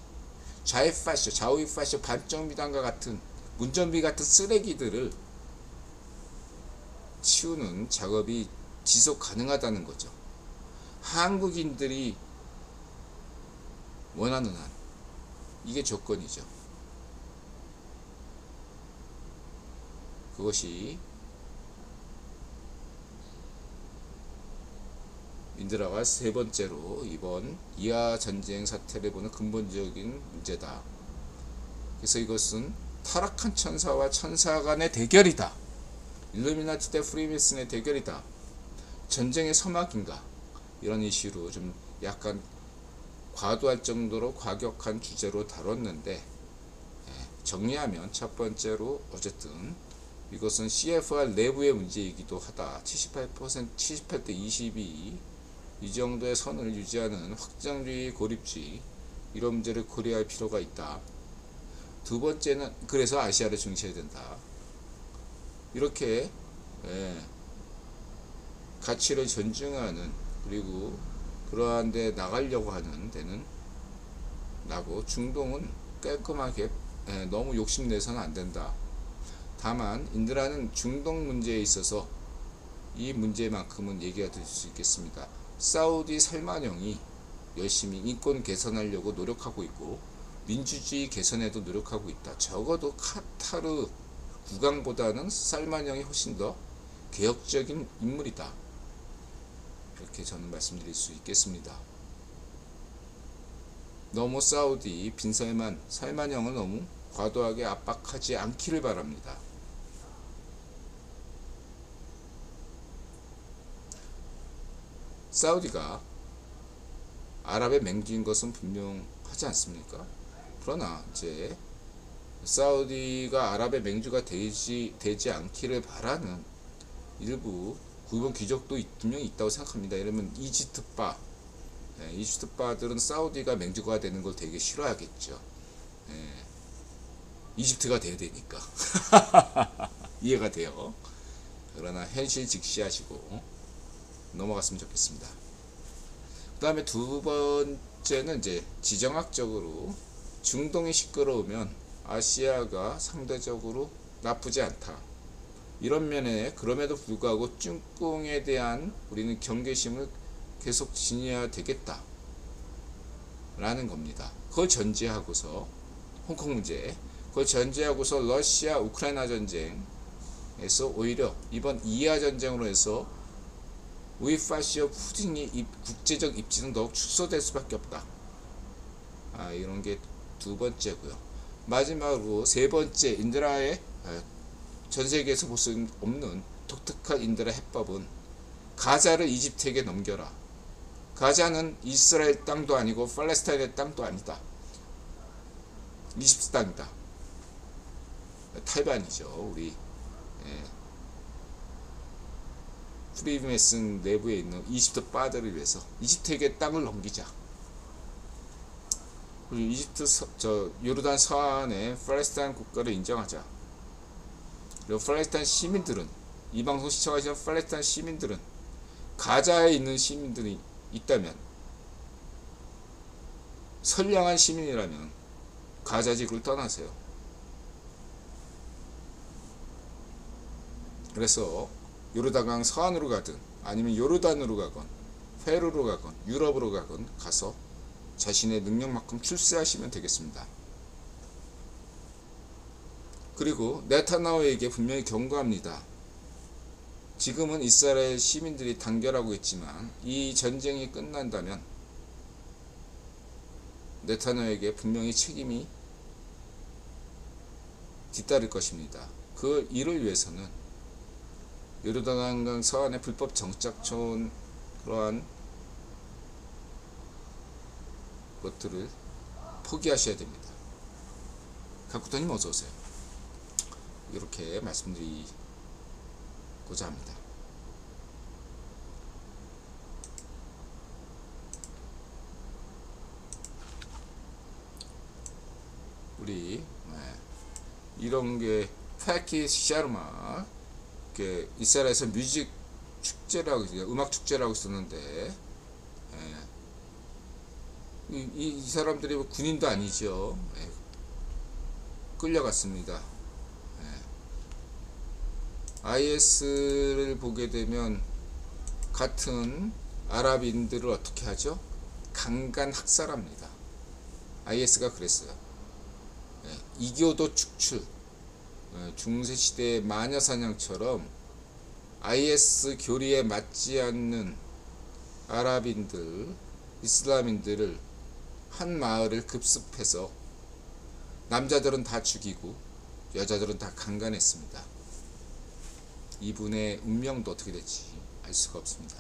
좌우이 파쇼, 반정미당과 같은 문전비 같은 쓰레기들을 치우는 작업이 지속 가능하다는 거죠. 한국인들이 원하는 한, 이게 조건이죠. 그것이 민들라가 세 번째로 이번 이하 전쟁 사태를 보는 근본적인 문제다. 그래서 이것은 타락한 천사와 천사 간의 대결이다. 일루미나티 대 프리메슨의 대결이다. 전쟁의 서막인가? 이런 이슈로 좀 약간 과도할 정도로 과격한 주제로 다뤘는데, 정리하면 첫 번째로 어쨌든 이것은 CFR 내부의 문제이기도 하다. 78대 22, 이 정도의 선을 유지하는 확장주의, 고립주의, 이런 문제를 고려할 필요가 있다. 두 번째는 그래서 아시아를 중시해야 된다. 이렇게 가치를 존중하는, 그리고 그러한 데 나가려고 하는 데는 나고, 중동은 깔끔하게 너무 욕심내서는 안 된다. 다만 인드라는 중동 문제에 있어서 이 문제만큼은 얘기가 될 수 있겠습니다. 사우디 살만형이 열심히 인권 개선하려고 노력하고 있고 민주주의 개선에도 노력하고 있다. 적어도 카타르 국왕보다는 살만형이 훨씬 더 개혁적인 인물이다. 이렇게 저는 말씀드릴 수 있겠습니다. 너무 사우디 살만형을 너무 과도하게 압박하지 않기를 바랍니다. 사우디가 아랍의 맹주인 것은 분명하지 않습니까? 그러나 이제 사우디가 아랍의 맹주가 되지 않기를 바라는 일부 구분 귀족도 분명히 있다고 생각합니다. 이러면 이집트바들은 사우디가 맹주가 되는 걸 되게 싫어하겠죠. 이집트가 돼야 되니까. 이해가 돼요. 그러나 현실 직시하시고 넘어갔으면 좋겠습니다. 그 다음에 두 번째는 이제 지정학적으로 중동이 시끄러우면 아시아가 상대적으로 나쁘지 않다. 이런 면에 그럼에도 불구하고 중동에 대한 우리는 경계심을 계속 지녀야 되겠다 라는 겁니다. 그걸 전제하고서 홍콩 문제, 그걸 전제하고서 러시아 우크라이나 전쟁에서 오히려 이번 이하 전쟁으로 해서 우이파시오 푸틴이 국제적 입지는 더욱 축소될 수밖에 없다. 이런 게 두 번째고요. 마지막으로 세 번째, 인드라의 전 세계에서 볼 수 없는 독특한 인드라 해법은 가자를 이집트에게 넘겨라. 가자는 이스라엘 땅도 아니고 팔레스타인의 땅도 아니다. 이집트 땅이다. 탈반이죠. 우리 프리메슨 내부에 있는 이집트 바들을 위해서 이집트에게 땅을 넘기자. 그리고 이집트 요르단 서안의 팔레스타인 국가를 인정하자. 그리고 팔레스타인 시민들은, 이 방송 시청하시는 팔레스타인 시민들은 가자에 있는 시민들이 있다면, 선량한 시민이라면 가자 지구를 떠나세요. 그래서 요르단강 서안으로 가든 아니면 요르단으로 가건 페루로 가건 유럽으로 가건 가서 자신의 능력만큼 출세하시면 되겠습니다. 그리고 네타냐후에게 분명히 경고합니다. 지금은 이스라엘 시민들이 단결하고 있지만 이 전쟁이 끝난다면 네타냐후에게 분명히 책임이 뒤따를 것입니다. 그 일을 위해서는 요르단강 서안의 불법 정착촌 그러한 것들을 포기하셔야 됩니다. 각구터님 어서오세요. 이렇게 말씀드리고자 합니다. 우리 이런 게 파키 샤르마 이스라엘에서 뮤직 축제라고 음악 축제라고 있었는데 이 사람들이 군인도 아니죠. 끌려갔습니다. IS를 보게 되면 같은 아랍인들을 어떻게 하죠? 강간 학살합니다. IS가 그랬어요. 이교도 축출, 중세시대의 마녀사냥처럼 IS 교리에 맞지 않는 아랍인들, 이슬람인들을 한 마을을 급습해서 남자들은 다 죽이고 여자들은 다 강간했습니다. 이분의 운명도 어떻게 될지 알 수가 없습니다.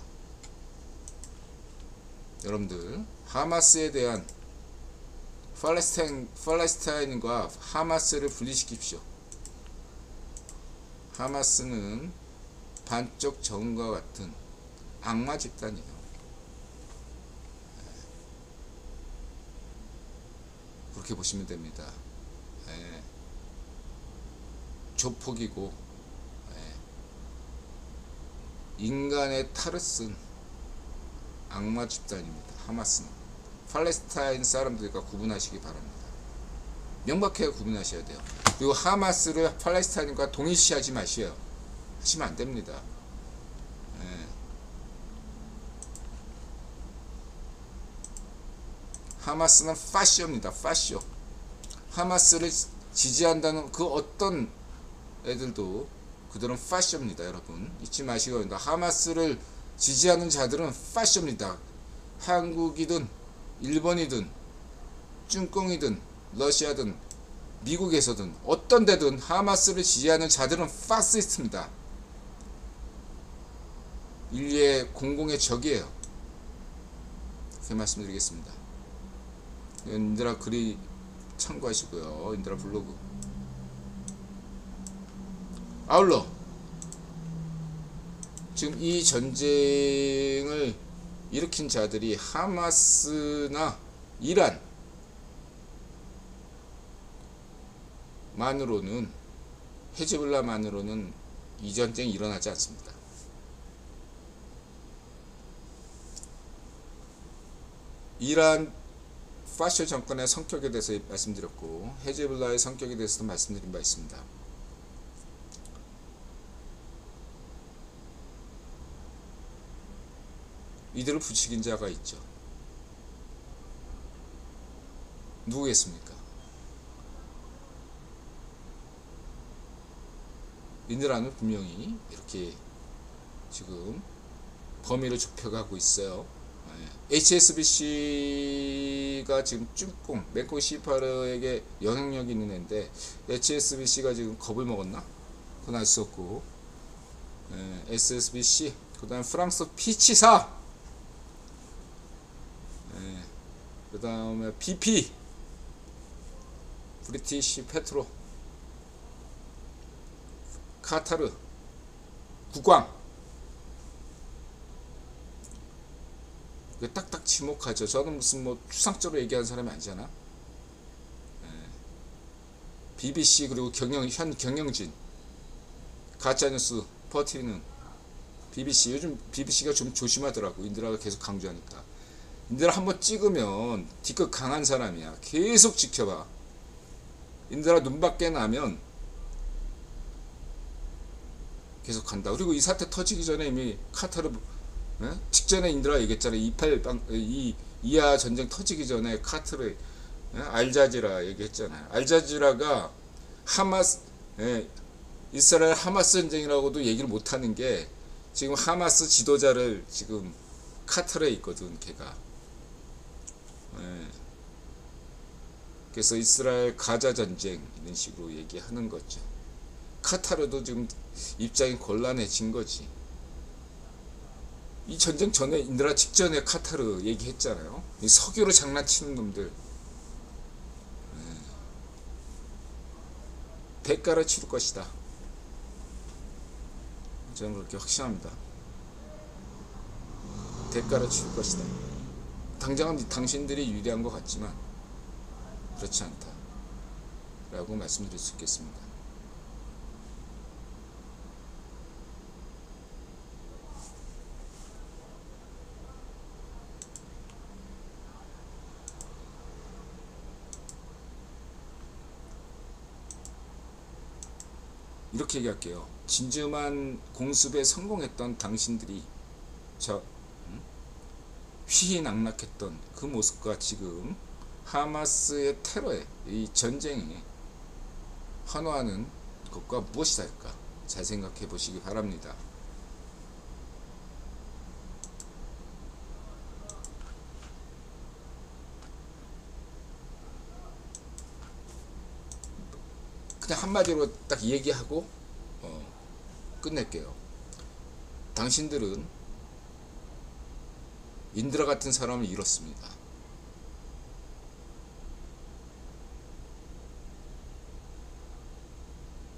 여러분들, 하마스에 대한 팔레스타인과 하마스를 분리시킵시오. 하마스는 반쪽 정과 같은 악마 집단이에요. 그렇게 보시면 됩니다. 조폭이고 인간의 탈을 쓴 악마 집단입니다. 하마스는 팔레스타인 사람들과 구분하시기 바랍니다. 명확하게 구분하셔야 돼요. 그리고 하마스를 팔레스타인과 동일시하지 마시요. 하시면 안 됩니다. 하마스는 파쇼입니다. 파쇼. 하마스를 지지한다는 그 어떤 애들도 그들은 파쇼입니다. 여러분 잊지 마시고, 하마스를 지지하는 자들은 파쇼입니다. 한국이든 일본이든 쭝꽁이든 러시아든 미국에서든 어떤 데든 하마스를 지지하는 자들은 파시스트입니다. 인류의 공공의 적이에요. 그렇게 말씀드리겠습니다. 인드라 글이 참고하시고요. 인드라 블로그. 아울러 지금 이 전쟁을 일으킨 자들이 하마스나 이란 만으로는, 헤즈볼라만으로는 이 전쟁이 일어나지 않습니다. 이란 파쇼 정권의 성격에 대해서 말씀드렸고, 헤즈볼라의 성격에 대해서도 말씀드린 바 있습니다. 이들을 부추긴 자가 있죠. 누구겠습니까? 인드라는 분명히 이렇게 지금 범위를 좁혀가고 있어요. HSBC가 지금 쭝꽁, 맹꽁 시파르에게 영향력이 있는 애인데, HSBC가 지금 겁을 먹었나? 그건 알 수 없고, SSBC, 그 다음 프랑스 피치사, 그 다음에 BP, 브리티시 페트로, 카타르, 국광. 딱딱 지목하죠. 저는 무슨 뭐 추상적으로 얘기하는 사람이 아니잖아. BBC 그리고 현 경영진, 가짜뉴스 퍼뜨리는 BBC. 요즘 BBC가 좀 조심하더라고. 인드라가 계속 강조하니까. 인드라 한번 찍으면 뒤끝 강한 사람이야. 계속 지켜봐. 인드라 눈밖에 나면 계속 간다. 그리고 이 사태 터지기 전에 이미 카타르 직전에 인드라 얘기했잖아요. 28 이하 전쟁 터지기 전에 카트르, 알자지라 얘기했잖아요. 알자지라가 하마스, 이스라엘 하마스 전쟁이라고도 얘기를 못하는 게 지금 하마스 지도자를 지금 카타르에 있거든, 걔가. 그래서 이스라엘 가자 전쟁 이런 식으로 얘기하는 거죠. 카타르도 지금 입장이 곤란해진 거지. 이 전쟁 전에, 인드라 직전에 카타르 얘기했잖아요. 이 석유로 장난치는 놈들 대가를 치를 것이다. 저는 그렇게 확신합니다. 대가를 치를 것이다. 당장은 당신들이 유리한 것 같지만 그렇지 않다 라고 말씀드릴 수 있겠습니다. 이렇게 얘기할게요. 진주만 공습에 성공했던 당신들이 저 휘희낙낙했던 그 모습과 지금 하마스의 테러에, 이 전쟁에 환호하는 것과 무엇이 다를까? 잘 생각해 보시기 바랍니다. 그냥 한마디로 딱 얘기하고 끝낼게요. 당신들은 인드라 같은 사람을 잃었습니다.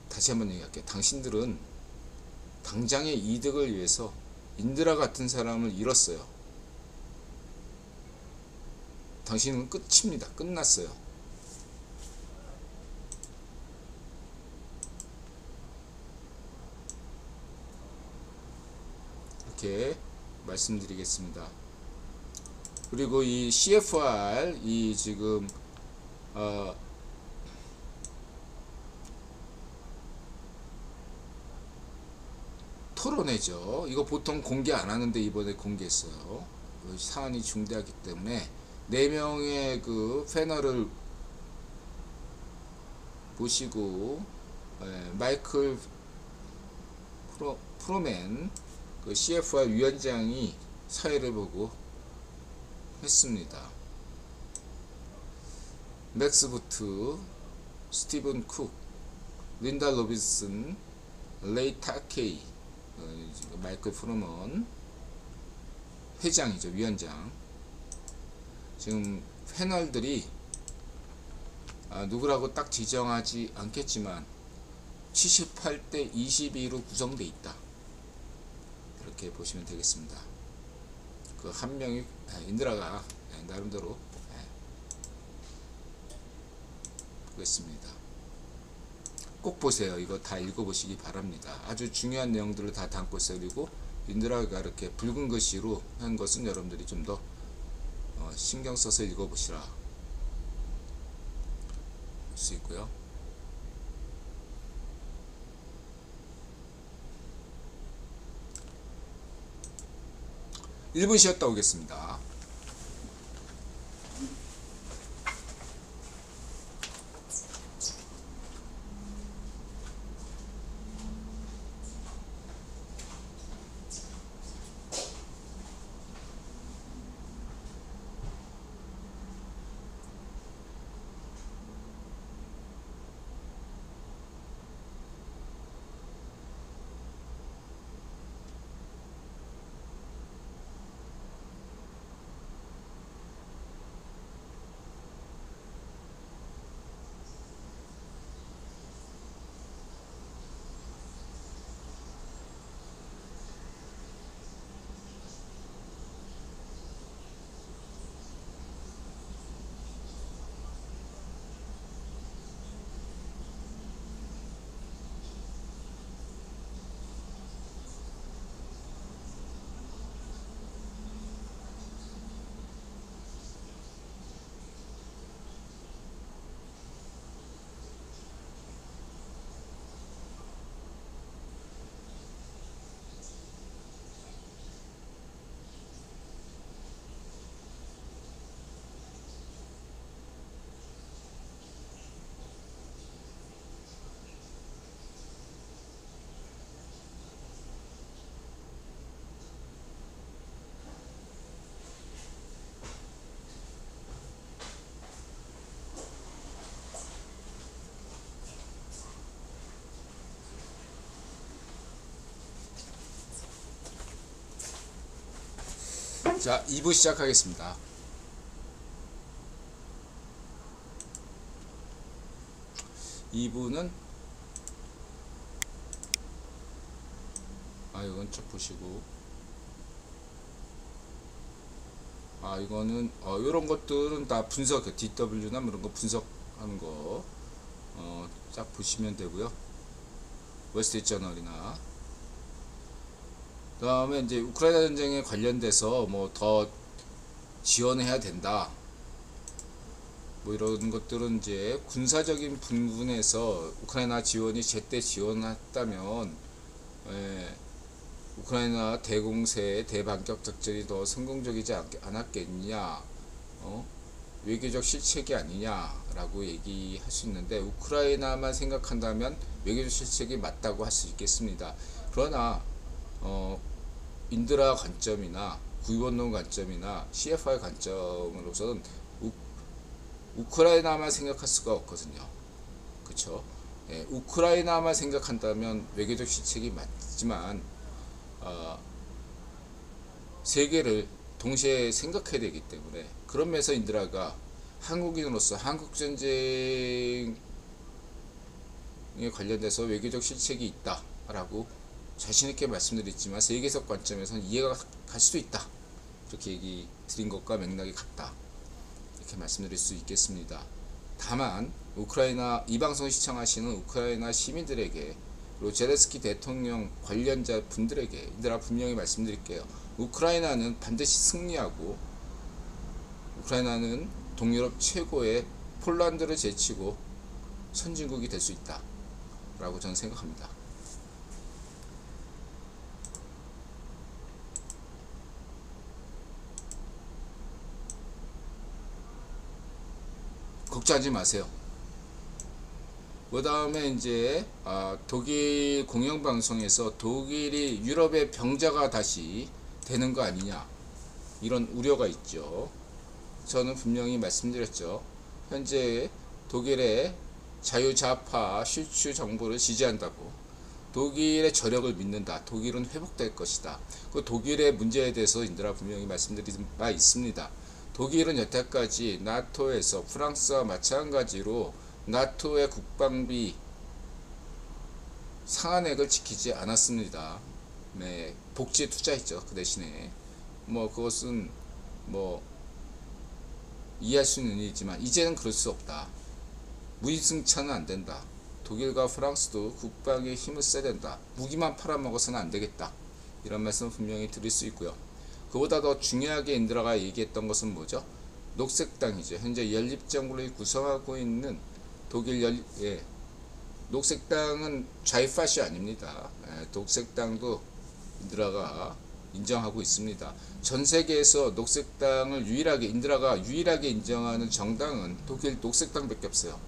다시 한번 얘기할게요. 당신들은 당장의 이득을 위해서 인드라 같은 사람을 잃었어요. 당신은 끝입니다. 끝났어요. 이렇게 말씀드리겠습니다. 그리고 이 CFR, 이 지금 토론회죠. 이거 보통 공개 안 하는데 이번에 공개했어요. 사안이 중대하기 때문에 4명의 그 패널을 보시고, 마이클 프로맨 그 CFR 위원장이 사회를 보고 했습니다. 맥스 부트, 스티븐 쿡, 린다 로빈슨, 레이 타케이, 마이클 프로먼 회장이죠, 위원장. 지금 패널들이 누구라고 딱 지정하지 않겠지만 78대 22로 구성되어 있다. 이렇게 보시면 되겠습니다. 그 한 명이 인드라가 나름대로 보겠습니다. 꼭 보세요. 이거 다 읽어보시기 바랍니다. 아주 중요한 내용들을 다 담고 있어요. 그리고 인드라가 이렇게 붉은 글씨로 한 것은 여러분들이 좀 더 신경 써서 읽어보시라 할 수 있고요. (1분) 쉬었다 오겠습니다. 자, 2부 시작하겠습니다. 이부는 이건 쭉 보시고, 이거는 이런 것들은 다 분석, DW나 이런 거 분석하는 거 쫙 보시면 되고요. 월스트리트저널이나 그다음에 이제 우크라이나 전쟁에 관련돼서 뭐 더 지원해야 된다, 뭐 이런 것들은 이제 군사적인 부분에서 우크라이나 지원이 제때 지원했다면 우크라이나 대공세 대반격 작전이 더 성공적이지 않았겠냐, 외교적 실책이 아니냐라고 얘기할 수 있는데, 우크라이나만 생각한다면 외교적 실책이 맞다고 할 수 있겠습니다. 그러나 인드라 관점이나 구원론 관점이나 CFR 관점으로서는 우크라이나만 생각할 수가 없거든요. 그쵸? 우크라이나만 생각한다면 외교적 실책이 맞지만 세계를 동시에 생각해야 되기 때문에, 그런 면에서 인드라가 한국인으로서 한국전쟁에 관련돼서 외교적 실책이 있다 라고 자신있게 말씀드렸지만, 세계적 관점에서는 이해가 갈 수도 있다, 이렇게 얘기 드린 것과 맥락이 같다, 이렇게 말씀드릴 수 있겠습니다. 다만 우크라이나, 이 방송을 시청하시는 우크라이나 시민들에게, 그리고 제레스키 대통령 관련자 분들에게 인드라 분명히 말씀드릴게요. 우크라이나는 반드시 승리하고, 우크라이나는 동유럽 최고의 폴란드를 제치고 선진국이 될 수 있다 라고 저는 생각합니다. 걱정하지 마세요. 그 다음에 이제 독일 공영방송에서 독일이 유럽의 병자가 다시 되는 거 아니냐, 이런 우려가 있죠. 저는 분명히 말씀드렸죠. 현재 독일의 자유좌파 슈츠 정부를 지지한다고, 독일의 저력을 믿는다, 독일은 회복될 것이다. 그 독일의 문제에 대해서 인드라 분명히 말씀드린 바 있습니다. 독일은 여태까지 나토에서 프랑스와 마찬가지로 나토의 국방비 상한액을 지키지 않았습니다. 네, 복지에 투자했죠. 그 대신에 뭐 그것은 뭐 이해할 수 있는 일이지만, 이제는 그럴 수 없다. 무이승차는 안 된다. 독일과 프랑스도 국방에 힘을 써야 된다. 무기만 팔아먹어서는 안 되겠다. 이런 말씀 분명히 드릴 수 있고요. 그보다 더 중요하게 인드라가 얘기했던 것은 뭐죠? 녹색당이죠. 현재 연립정부를 구성하고 있는 독일 녹색당은 좌이파시 아닙니다. 녹색당도 인드라가 인정하고 있습니다. 전 세계에서 녹색당을 인드라가 유일하게 인정하는 정당은 독일 녹색당밖에 없어요.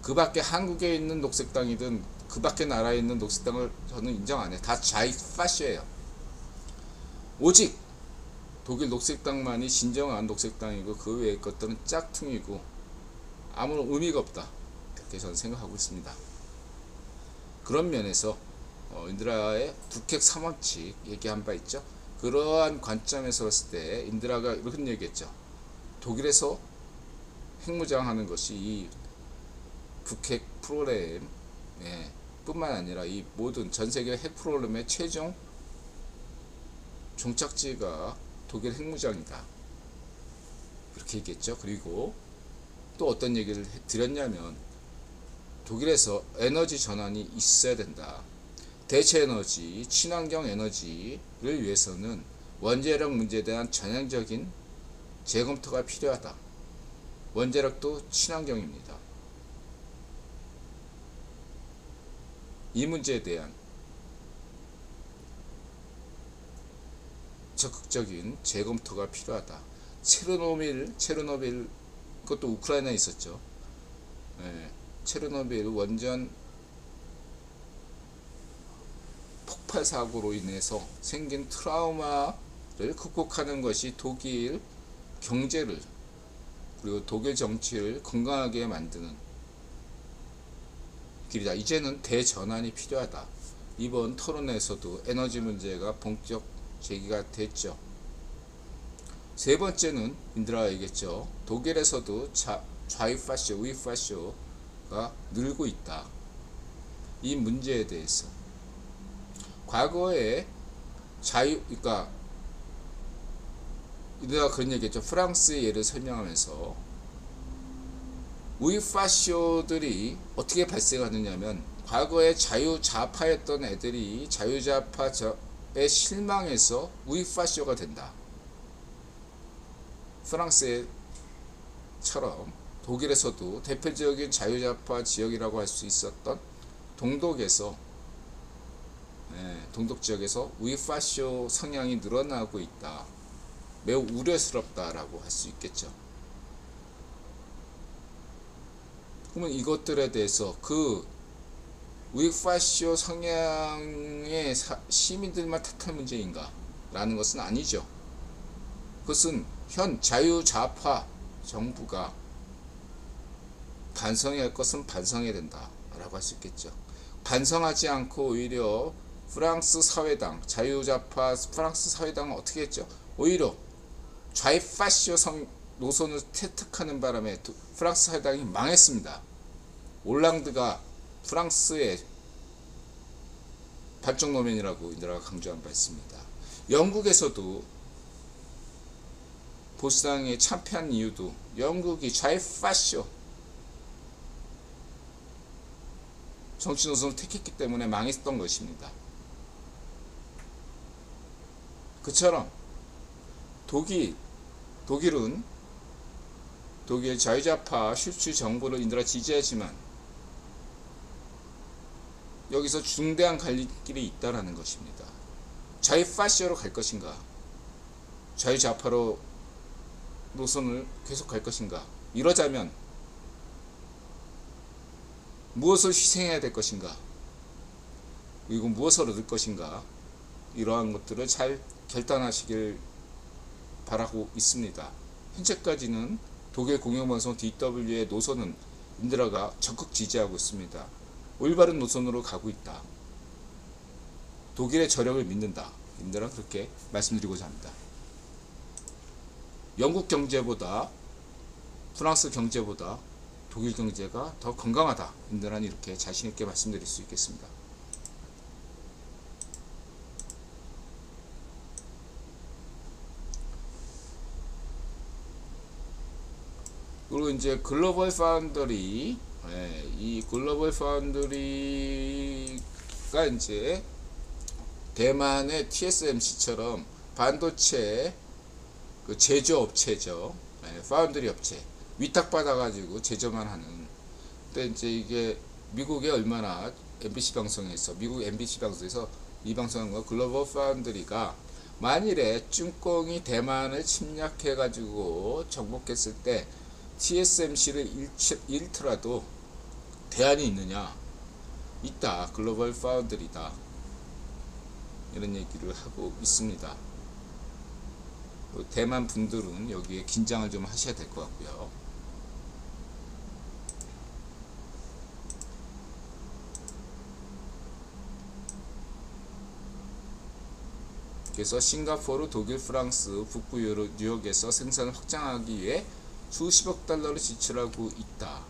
그 밖에 한국에 있는 녹색당이든 그 밖에 나라에 있는 녹색당을 저는 인정 안 해요. 다 좌이파시예요. 오직 독일 녹색당만이 진정한 녹색당이고, 그 외의 것들은 짝퉁이고 아무런 의미가 없다, 이렇게 저는 생각하고 있습니다. 그런 면에서 인드라의 북핵 3원칙 얘기한 바 있죠. 그러한 관점에서 봤을 때 인드라가 이런 얘기했죠. 독일에서 핵무장하는 것이 이 북핵 프로그램 뿐만 아니라 이 모든 전세계 핵 프로그램의 최종 종착지가 독일 핵무장이다, 그렇게 얘기했죠. 그리고 또 어떤 얘기를 드렸냐면, 독일에서 에너지 전환이 있어야 된다. 대체 에너지, 친환경 에너지를 위해서는 원자력 문제에 대한 전향적인 재검토가 필요하다. 원자력도 친환경입니다. 이 문제에 대한 적극적인 재검토가 필요하다. 체르노빌 그것도 우크라이나에 있었죠. 체르노빌 원전 폭발 사고로 인해서 생긴 트라우마를 극복하는 것이 독일 경제를, 그리고 독일 정치를 건강하게 만드는 길이다. 이제는 대전환이 필요하다. 이번 토론에서도 에너지 문제가 본격 제기가 됐죠. 세 번째는 인드라 알겠죠. 독일에서도 좌이파쇼, 우이파쇼가 늘고 있다. 이 문제에 대해서 과거에 그러니까 내가 그런 얘기했죠. 프랑스의 예를 설명하면서 우이파쇼들이 어떻게 발생하느냐면 과거에 자유좌파였던 애들이 자유좌파에 실망해서 우이파쇼가 된다. 프랑스처럼 독일에서도 대표적인 자유좌파 지역이라고 할 수 있었던 동독에서 동독 지역에서 우이파쇼 성향이 늘어나고 있다. 매우 우려스럽다라고 할 수 있겠죠. 그러면 이것들에 대해서 그 우이파쇼 성향의 시민들만 탓할 문제인가? 라는 것은 아니죠. 그것은 현 자유좌파 정부가 반성해야 할 것은 반성해야 된다 라고 할 수 있겠죠. 반성하지 않고 오히려 프랑스 사회당, 자유좌파 프랑스 사회당은 어떻게 했죠? 오히려 좌이파쇼 노선을 채택하는 바람에 프랑스 사회당이 망했습니다. 올랑드가 프랑스의 발정노면이라고 인드라가 강조한 바 있습니다. 영국에서도 보수당이 참패한 이유도 영국이 좌이파쇼 정치 노선을 택했기 때문에 망했던 것입니다. 그처럼 독일은 독일 자유좌파 슈츠 정부를 인드라 지지하지만 여기서 중대한 갈림길이 있다라는 것입니다. 좌이파쇼로 갈 것인가? 자유좌파로 노선을 계속 갈 것인가? 이러자면 무엇을 희생해야 될 것인가? 그리고 무엇을 얻을 것인가? 이러한 것들을 잘 결단하시길 바라고 있습니다. 현재까지는 독일 공영방송 DW의 노선은 인드라가 적극 지지하고 있습니다. 올바른 노선으로 가고 있다. 독일의 저력을 믿는다. 인드라는 그렇게 말씀드리고자 합니다. 영국 경제보다 프랑스 경제보다 독일 경제가 더 건강하다. 인드라는 이렇게 자신있게 말씀드릴 수 있겠습니다. 그리고 이제 글로벌 파운더리, 이 글로벌 파운더리가 이제 대만의 TSMC처럼 반도체 그 제조업체죠. 파운드리 업체 위탁받아가지고 제조만 하는. 근데 이제 이게 미국에 얼마나 MBC 방송에서 미국 MBC 방송에서 이 방송한 거 글로벌 파운드리가 만일에 쭝꽁이 대만을 침략해가지고 정복했을 때 TSMC를 잃더라도 대안이 있느냐? 있다. 글로벌 파운드리다. 이런 얘기를 하고 있습니다. 대만 분들은 여기에 긴장을 좀 하셔야 될 것 같고요. 그래서 싱가포르, 독일, 프랑스, 북부 뉴욕에서 생산을 확장하기 위해 수십억 달러를 지출하고 있다.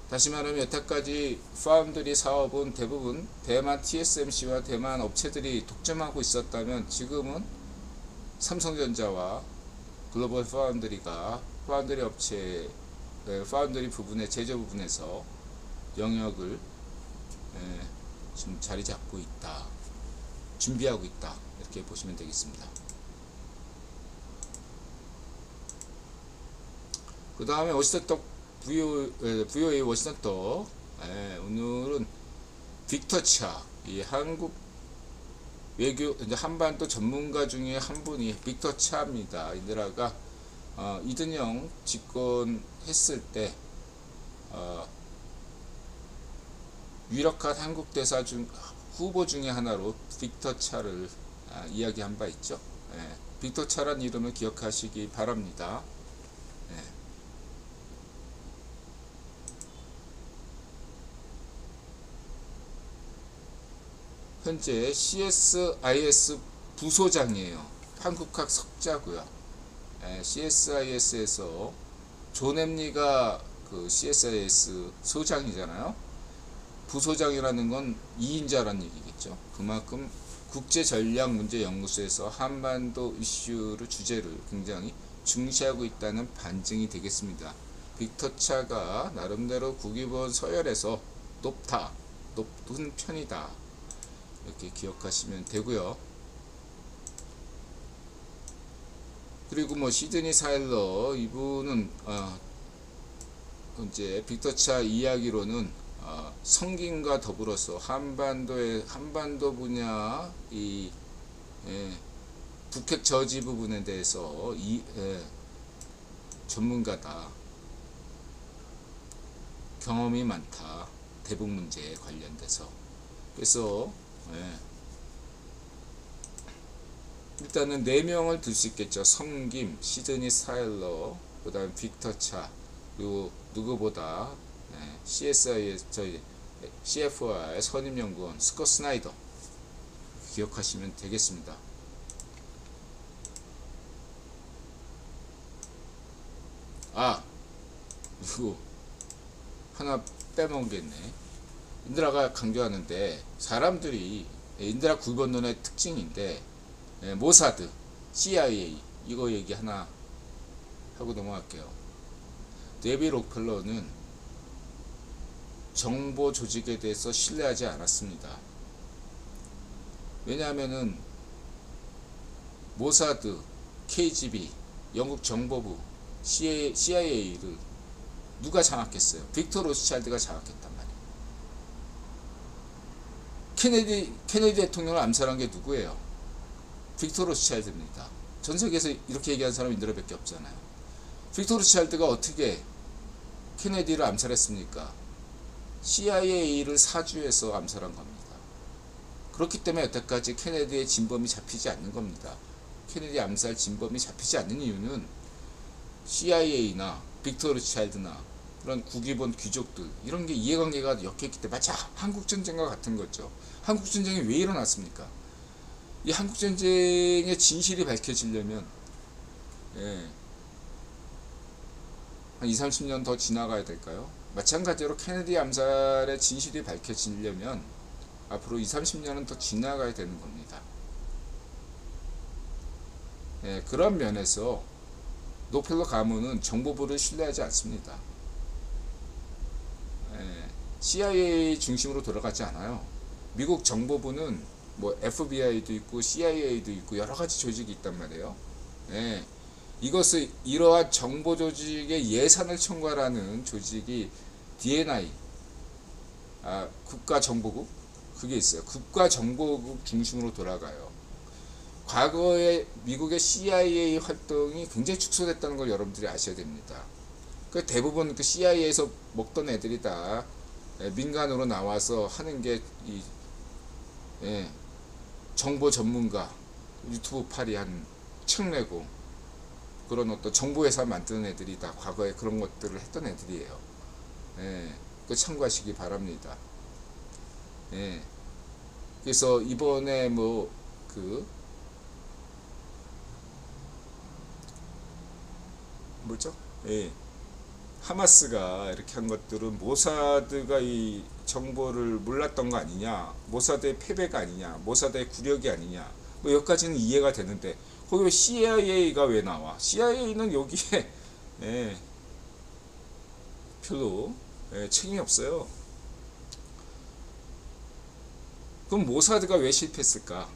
다시 말하면 여태까지 파운드리 사업은 대부분 대만 TSMC와 대만 업체들이 독점하고 있었다면 지금은 삼성전자와 글로벌 파운드리가 파운드리 업체, 파운드리 부분의 제조 부분에서 영역을 지금 자리 잡고 있다. 준비하고 있다. 이렇게 보시면 되겠습니다. 그 다음에 워싱턴 VOA 워싱턴 오늘은 빅터차, 이 한국 외교 이제 한반도 전문가 중에 한 분이 빅터차입니다. 인드라가 이든영 집권했을 때 유력한 한국 대사 중 후보 중에 하나로 빅터차를 이야기한 바 있죠. 빅터차란 이름을 기억하시기 바랍니다. 현재 CSIS 부소장이에요. 한국학 석자고요. CSIS에서 존 햄리가 그 CSIS 소장이잖아요. 부소장이라는 건 2인자라는 얘기겠죠. 그만큼 국제전략문제연구소에서 한반도 이슈를 주제를 굉장히 중시하고 있다는 반증이 되겠습니다. 빅터 차가 나름대로 국위본 서열에서 높은 편이다. 이렇게 기억하시면 되고요. 그리고 뭐 시드니 사일러 이분은 이제 빅터 차 이야기로는 성김과 더불어서 한반도 분야 이 북핵 저지 부분에 대해서 전문가다. 경험이 많다. 대북 문제에 관련돼서. 그래서 일단은 4명을 들 수 있겠죠. 성김, 시드니 사일러, 그 다음 빅터 차, 그리고 누구보다 CSI의 저희 CFI 선임연구원 스콧 스나이더 기억하시면 되겠습니다. 이거 하나 빼먹겠네. 인드라가 강조하는데 사람들이 인드라 구본론의 특징인데 모사드, CIA 이거 얘기 하나 하고 넘어갈게요. 데비 록펠러는 정보 조직에 대해서 신뢰하지 않았습니다. 왜냐하면은 모사드, KGB, 영국 정보부, CIA를 누가 장악했어요? 빅터 로스차일드가 장악했단 말이에요. 케네디 대통령을 암살한 게 누구예요? 빅터 로스차일드입니다. 전 세계에서 이렇게 얘기하는 사람이 인드라밖에 없잖아요. 빅터 로스차일드가 어떻게 케네디를 암살했습니까? CIA를 사주해서 암살한 겁니다. 그렇기 때문에 여태까지 케네디의 진범이 잡히지 않는 겁니다. 케네디 암살 진범이 잡히지 않는 이유는 CIA나 빅터 로스차일드나 그런 국위본 귀족들 이런 게 이해관계가 엮여있기 때문에 마치 한국전쟁과 같은 거죠. 한국전쟁이 왜 일어났습니까? 이 한국전쟁의 진실이 밝혀지려면 한 20-30년 더 지나가야 될까요? 마찬가지로 케네디 암살의 진실이 밝혀지려면 앞으로 20-30년은 더 지나가야 되는 겁니다. 그런 면에서 록펠러 가문은 정보부를 신뢰하지 않습니다. CIA 중심으로 돌아가지 않아요. 미국 정보부는 뭐 FBI도 있고 CIA도 있고 여러 가지 조직이 있단 말이에요. 이것을 이러한 정보 조직의 예산을 청구하라는 조직이 DNI, 국가정보국 그게 있어요. 국가정보국 중심으로 돌아가요. 과거에 미국의 CIA 활동이 굉장히 축소됐다는 걸 여러분들이 아셔야 됩니다. 그 대부분 그 CIA에서 먹던 애들이 다 민간으로 나와서 하는 게 이 정보 전문가 유튜브 팔이 한 책 내고 그런 어떤 정보회사 만드는 애들이 다 과거에 그런 것들을 했던 애들이에요. 그 참고하시기 바랍니다. 그래서 이번에 뭐죠? 하마스가 이렇게 한 것들은 모사드가 이 정보를 몰랐던 거 아니냐, 모사드의 패배가 아니냐, 모사드의 굴욕이 아니냐, 뭐 여기까지는 이해가 되는데 거기 왜 CIA가 왜 나와? CIA는 여기에 별로 책임이 없어요. 그럼 모사드가 왜 실패했을까?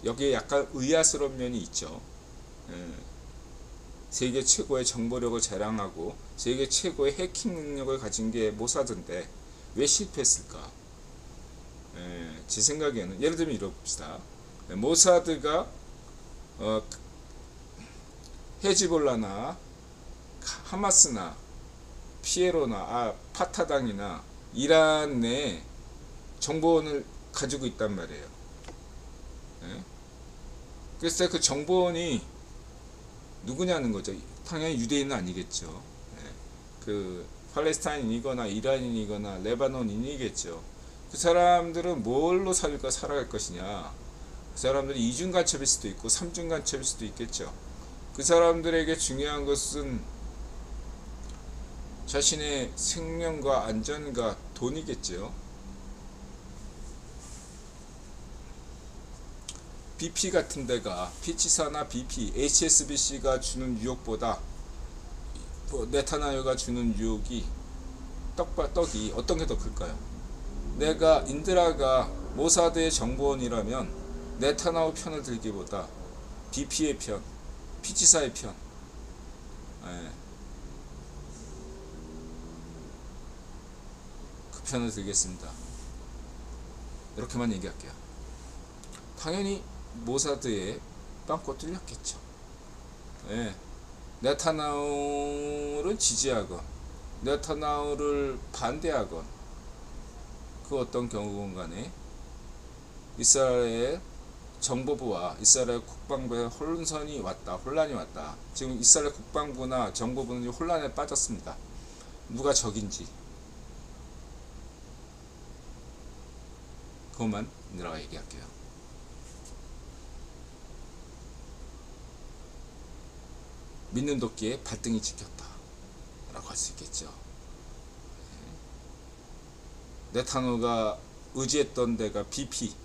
여기에 약간 의아스러운 면이 있죠. 세계 최고의 정보력을 자랑하고 세계 최고의 해킹 능력을 가진 게 모사드인데 왜 실패했을까? 제 생각에는 예를 들면 이럽시다. 모사드가 헤즈볼라나 하마스나 피에로나 파타당이나 이란 내 정보원을 가지고 있단 말이에요. 그래서 그 정보원이 누구냐는 거죠. 당연히 유대인은 아니겠죠. 그 팔레스타인이거나 이란인이거나 레바논인이겠죠. 그 사람들은 뭘로 살아갈 것이냐. 그 사람들이 이중 간첩일 수도 있고 삼중 간첩일 수도 있겠죠. 그 사람들에게 중요한 것은 자신의 생명과 안전과 돈이겠죠. BP 같은 데가 피치사나 BP, HSBC가 주는 유혹보다 네타냐후가 주는 유혹이 떡이 어떤 게 더 클까요? 내가 인드라가 모사드의 정보원이라면 네타냐후 편을 들기보다 BP의 편, 피치사의 편, 그 편을 들겠습니다. 이렇게만 얘기할게요. 당연히 모사드의 빵꾸 뚫렸겠죠. 네타냐후를 지지하건 네타냐후를 반대하건 그 어떤 경우건 간에 이스라엘 정보부와 이스라엘 국방부의 혼란이 왔다. 지금 이스라엘 국방부나 정보부는 혼란에 빠졌습니다. 누가 적인지 그것만 내가 얘기할게요. 믿는 도끼에 발등이 찍혔다 라고 할 수 있겠죠. 네타냐후가 의지했던 데가 BP,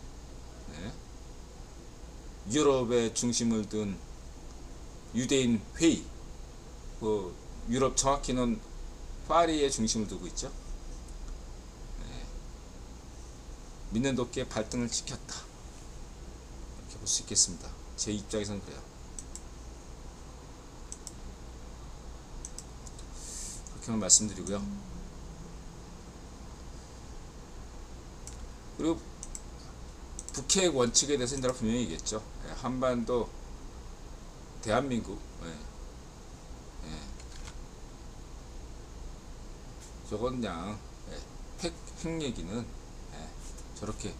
유럽의 중심을 둔 유대인 회의, 유럽 정확히는 파리의 중심을 두고 있죠. 믿는 도끼에 발등을 찍혔다 이렇게 볼 수 있겠습니다. 제 입장에서는 그래요. 그렇게만 말씀드리고요. 그리고 북핵 원칙에 대해서 내가 분명히 얘기했죠. 한반도 대한민국 저건 그냥 핵 얘기는 저렇게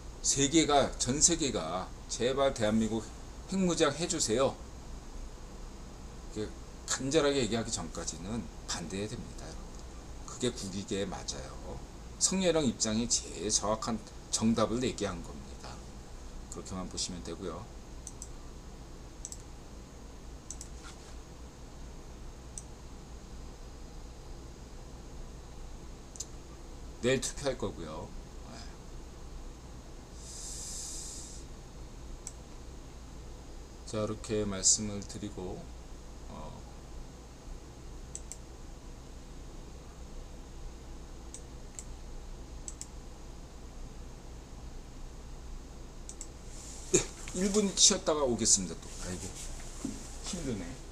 전 세계가 제발 대한민국 핵무장 해주세요 간절하게 얘기하기 전까지는 반대해야 됩니다. 그게 국익에 맞아요. 성렬형 입장이 제일 정확한 정답을 얘기한 겁니다. 그렇게만 보시면 되고요. 내일 투표할 거고요. 자, 이렇게 말씀을 드리고 네, 1분 쉬었다가 오겠습니다. 또 아이고 힘드네.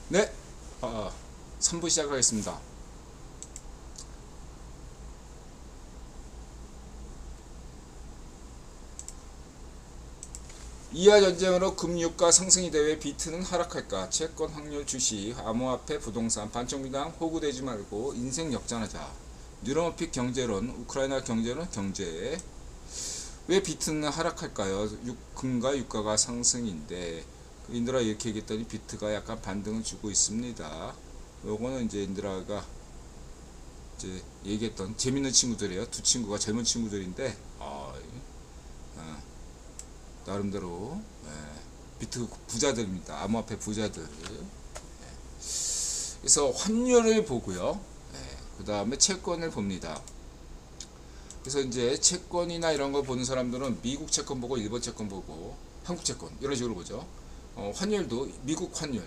네, 3부 시작하겠습니다. 이하 전쟁으로 금유가 상승이 되왜 비트는 하락할까? 채권, 확률, 주식, 암호화폐, 부동산, 반쪽미당 호구되지 말고 인생 역전하자. 뉴로모픽 경제론, 우크라이나 경제론, 경제. 왜 비트는 하락할까요? 금과 유가가 상승인데 인드라 이렇게 얘기했더니 비트가 약간 반등을 주고 있습니다. 요거는 이제 인드라가 이제 얘기했던 재밌는 친구들이에요. 두 친구가 젊은 친구들인데 나름대로 비트 부자들입니다. 암호화폐 부자들. 그래서 환율을 보고요. 그 다음에 채권을 봅니다. 그래서 이제 채권이나 이런 거 보는 사람들은 미국 채권 보고 일본 채권 보고 한국 채권 이런 식으로 보죠. 환율도 미국 환율,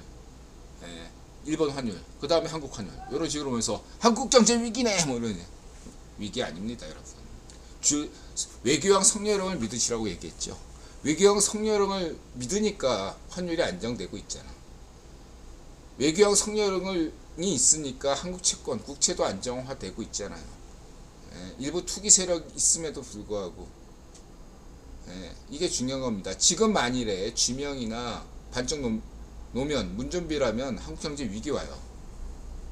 일본 환율, 그 다음에 한국 환율 이런 식으로 보면서 한국 경제 위기네 뭐 이런. 위기 아닙니다, 여러분. 외교왕 성녀령을 믿으시라고 얘기했죠. 외교왕 성녀령을 믿으니까 환율이 안정되고 있잖아. 외교왕 성녀령이 있으니까 한국 채권, 국채도 안정화되고 있잖아요. 일부 투기 세력 있음에도 불구하고 이게 중요한 겁니다. 지금 만일에 쥐명이나 반쪽 노면 문준비라면 한국 경제 위기 와요.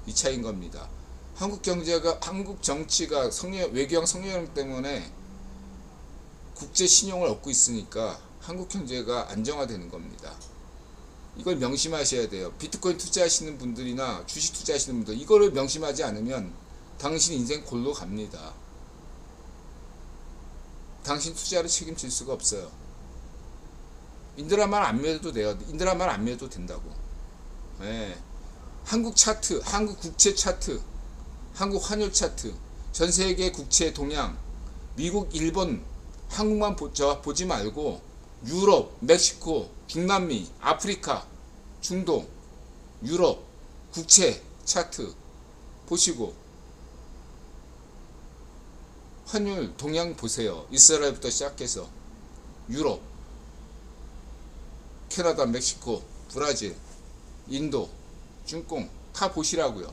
이 차이인 겁니다. 한국 정치가 외교왕 성녀령 때문에 국제 신용을 얻고 있으니까 한국 경제가 안정화되는 겁니다. 이걸 명심하셔야 돼요. 비트코인 투자하시는 분들이나 주식 투자하시는 분들 이거를 명심하지 않으면 당신 인생 골로 갑니다. 당신 투자를 책임질 수가 없어요. 인드라 말 안 믿어도 돼요. 인드라 말 안 믿어도 된다고. 한국 차트, 한국 국채 차트, 한국 환율 차트, 전 세계 국채 동향, 미국, 일본, 한국만 보지 말고 유럽, 멕시코, 중남미, 아프리카, 중동, 유럽 국채 차트 보시고 환율 동향 보세요. 이스라엘부터 시작해서 유럽, 캐나다, 멕시코, 브라질, 인도, 중공 다 보시라고요.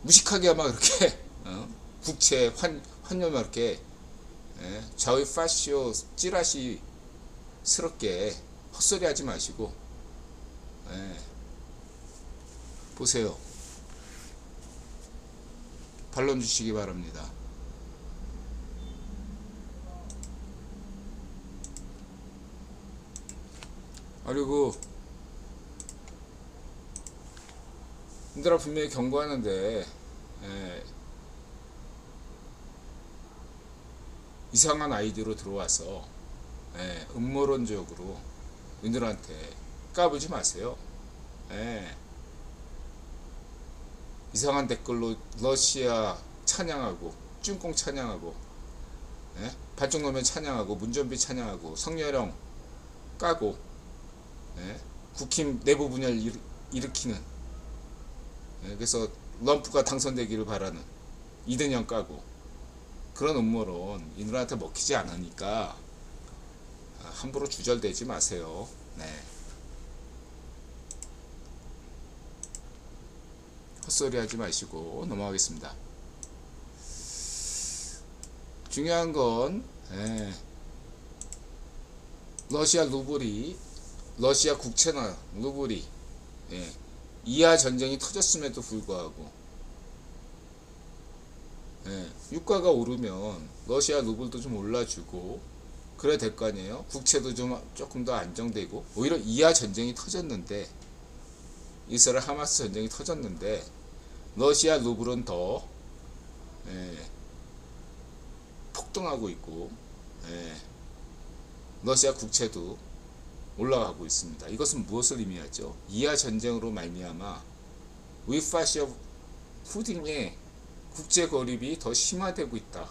무식하게 아마 그렇게 국채 환율만 이렇게 좌우 파시오 찌라시 스럽게 헛소리 하지 마시고 보세요. 반론 주시기 바랍니다. 그리고 인드라 분명히 경고하는데 이상한 아이디로 들어와서 음모론적으로 인들한테 까불지 마세요. 이상한 댓글로 러시아 찬양하고 쭝꽁 찬양하고 발정노면 찬양하고 문전비 찬양하고 성녀령 까고 국힘 내부 분열 일으키는 그래서 럼프가 당선되기를 바라는 이등영 까고 그런 음모론 인들한테 먹히지 않으니까 함부로 주절되지 마세요. 헛소리 하지 마시고 넘어가겠습니다. 중요한 건 러시아 루블이 러시아 국채나 루블이 이하 전쟁이 터졌음에도 불구하고 유가가 오르면 러시아 루블도 좀 올라주고 그래야 될 거 아니에요. 국채도 조금 더 안정되고 오히려 이하 전쟁이 터졌는데 이스라엘 하마스 전쟁이 터졌는데 러시아 루블은 더 폭등하고 있고 러시아 국채도 올라가고 있습니다. 이것은 무엇을 의미하죠? 이하 전쟁으로 말미암아 위파시아 푸딩의 국제 고립이 더 심화되고 있다.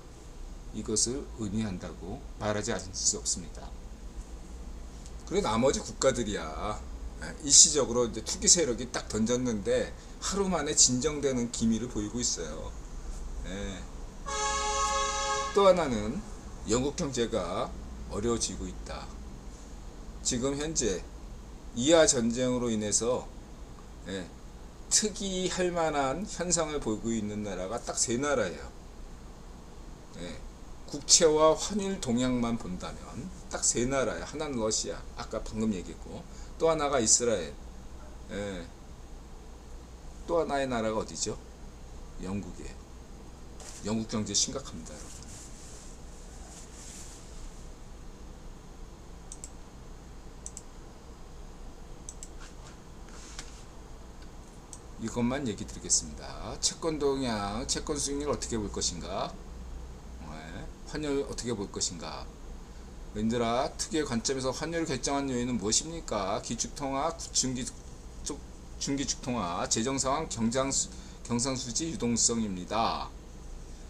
이것을 의미한다고 말하지 않을 수 없습니다. 그리고 나머지 국가들이야 일시적으로 이제 투기 세력이 딱 던졌는데 하루 만에 진정되는 기미를 보이고 있어요. 또 하나는 영국 경제가 어려워지고 있다. 지금 현재 이하 전쟁으로 인해서 예, 특이할 만한 현상을 보이고 있는 나라가 딱 세 나라예요. 예, 국채와 환율 동향만 본다면 딱 세 나라예요. 하나는 러시아, 아까 방금 얘기했고, 또 하나가 이스라엘, 예, 또 하나의 나라가 어디죠? 영국이에요. 영국 경제 심각합니다, 여러분. 이것만 얘기 드리겠습니다. 채권 동향, 채권 수익률 어떻게 볼 것인가? 네, 환율 어떻게 볼 것인가? 얘들아, 특유의 관점에서 환율을 결정한 요인은 무엇입니까? 기축통화, 중기축통화, 재정상황, 경상수지, 유동성입니다.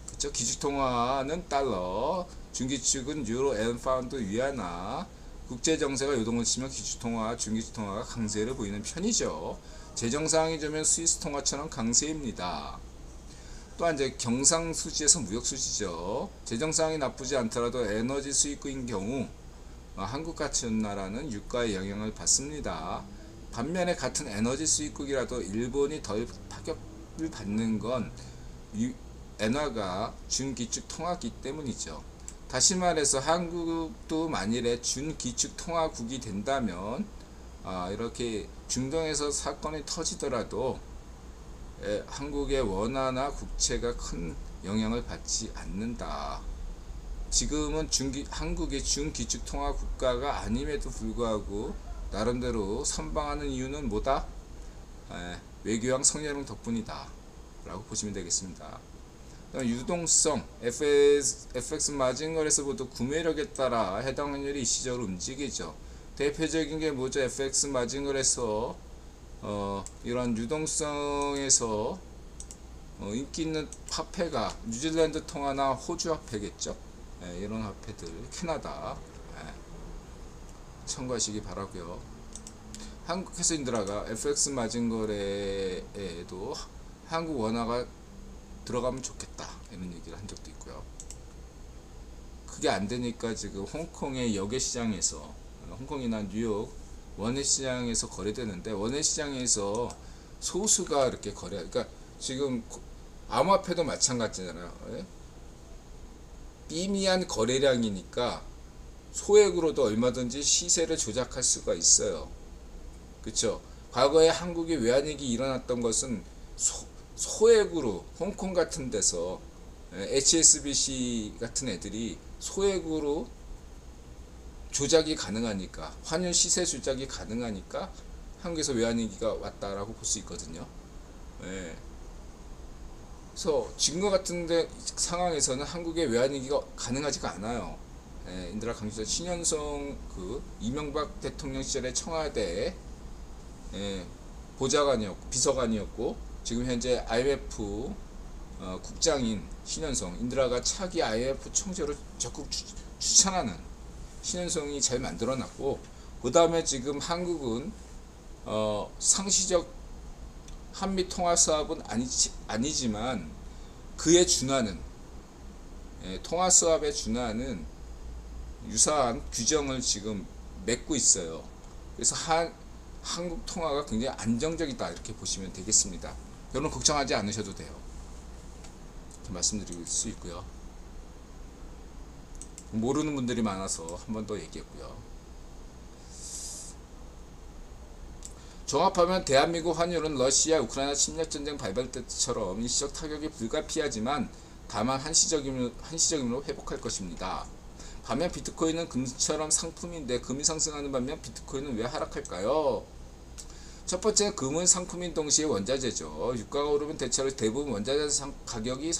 그쵸? 기축통화는 달러, 중기축은 유로, 엔, 파운드, 위안화, 국제정세가 요동을 치면 기축통화, 중기축통화가 강세를 보이는 편이죠. 재정상황이 되면 스위스통화처럼 강세입니다. 또한 이제 경상수지에서 무역수지죠. 재정상황이 나쁘지 않더라도 에너지 수입국인 경우 한국 같은 나라는 유가의 영향을 받습니다. 반면에 같은 에너지 수입국이라도 일본이 덜 타격을 받는 건 엔화가 준기축 통화기 때문이죠. 다시 말해서 한국도 만일에 준기축 통화국이 된다면 이렇게 중동에서 사건이 터지더라도 한국의 원화나 국채가 큰 영향을 받지 않는다. 지금은 한국의 준기축 통화 국가가 아님에도 불구하고 나름대로 선방하는 이유는 뭐다? 외교왕 성렬ung 덕분이다 라고 보시면 되겠습니다. 유동성, FX 마진거래에서 모두 구매력에 따라 해당 환율이 일시적으로 움직이죠. 대표적인 게 뭐죠? FX 마진거래에서 이런 유동성에서 인기 있는 화폐가 뉴질랜드 통화나 호주 화폐겠죠. 이런 화폐들, 캐나다 참고하시기 바라고요. 한국 회사인들아가 FX 마진거래에도 한국 원화가 들어가면 좋겠다 이런 얘기를 한 적도 있고요. 그게 안 되니까 지금 홍콩의 역외시장에서, 홍콩이나 뉴욕 원외시장에서 거래되는데, 원외시장에서 소수가 이렇게 그러니까 지금 암호화폐도 마찬가지잖아요. 미미한 거래량이니까 소액으로도 얼마든지 시세를 조작할 수가 있어요. 그쵸? 과거에 한국에 외환위기 일어났던 것은 소액으로 홍콩 같은 데서 HSBC 같은 애들이 소액으로 조작이 가능하니까, 환율 시세 조작이 가능하니까 한국에서 외환위기가 왔다라고 볼 수 있거든요. 그래서 지금과 같은 상황에서는 한국의 외환위기가 가능하지가 않아요. 인드라 강주자 신현성 이명박 대통령 시절에 청와대 비서관이었고 지금 현재 IMF 국장인 신현성, 인드라가 차기 IMF 총재로 적극 추천하는 신현성이 잘 만들어놨고, 그 다음에 지금 한국은 상시적 한미 통화 사업은 아니지만 그에 준하는 통화 사업에 준하는 유사한 규정을 지금 맺고 있어요. 그래서 한국 통화가 굉장히 안정적이다 이렇게 보시면 되겠습니다. 여러분 걱정하지 않으셔도 돼요. 이렇게 말씀드릴 수 있고요. 모르는 분들이 많아서 한 번 더 얘기했고요. 종합하면 대한민국 환율은 러시아 우크라이나 침략전쟁 발발 때처럼 일시적 타격이 불가피하지만 다만 한시적으로 회복할 것입니다. 반면 비트코인은 금처럼 상품인데 금이 상승하는 반면 비트코인은 왜 하락할까요? 첫 번째, 금은 상품인 동시에 원자재죠. 유가가 오르면 대부분 원자재 가격이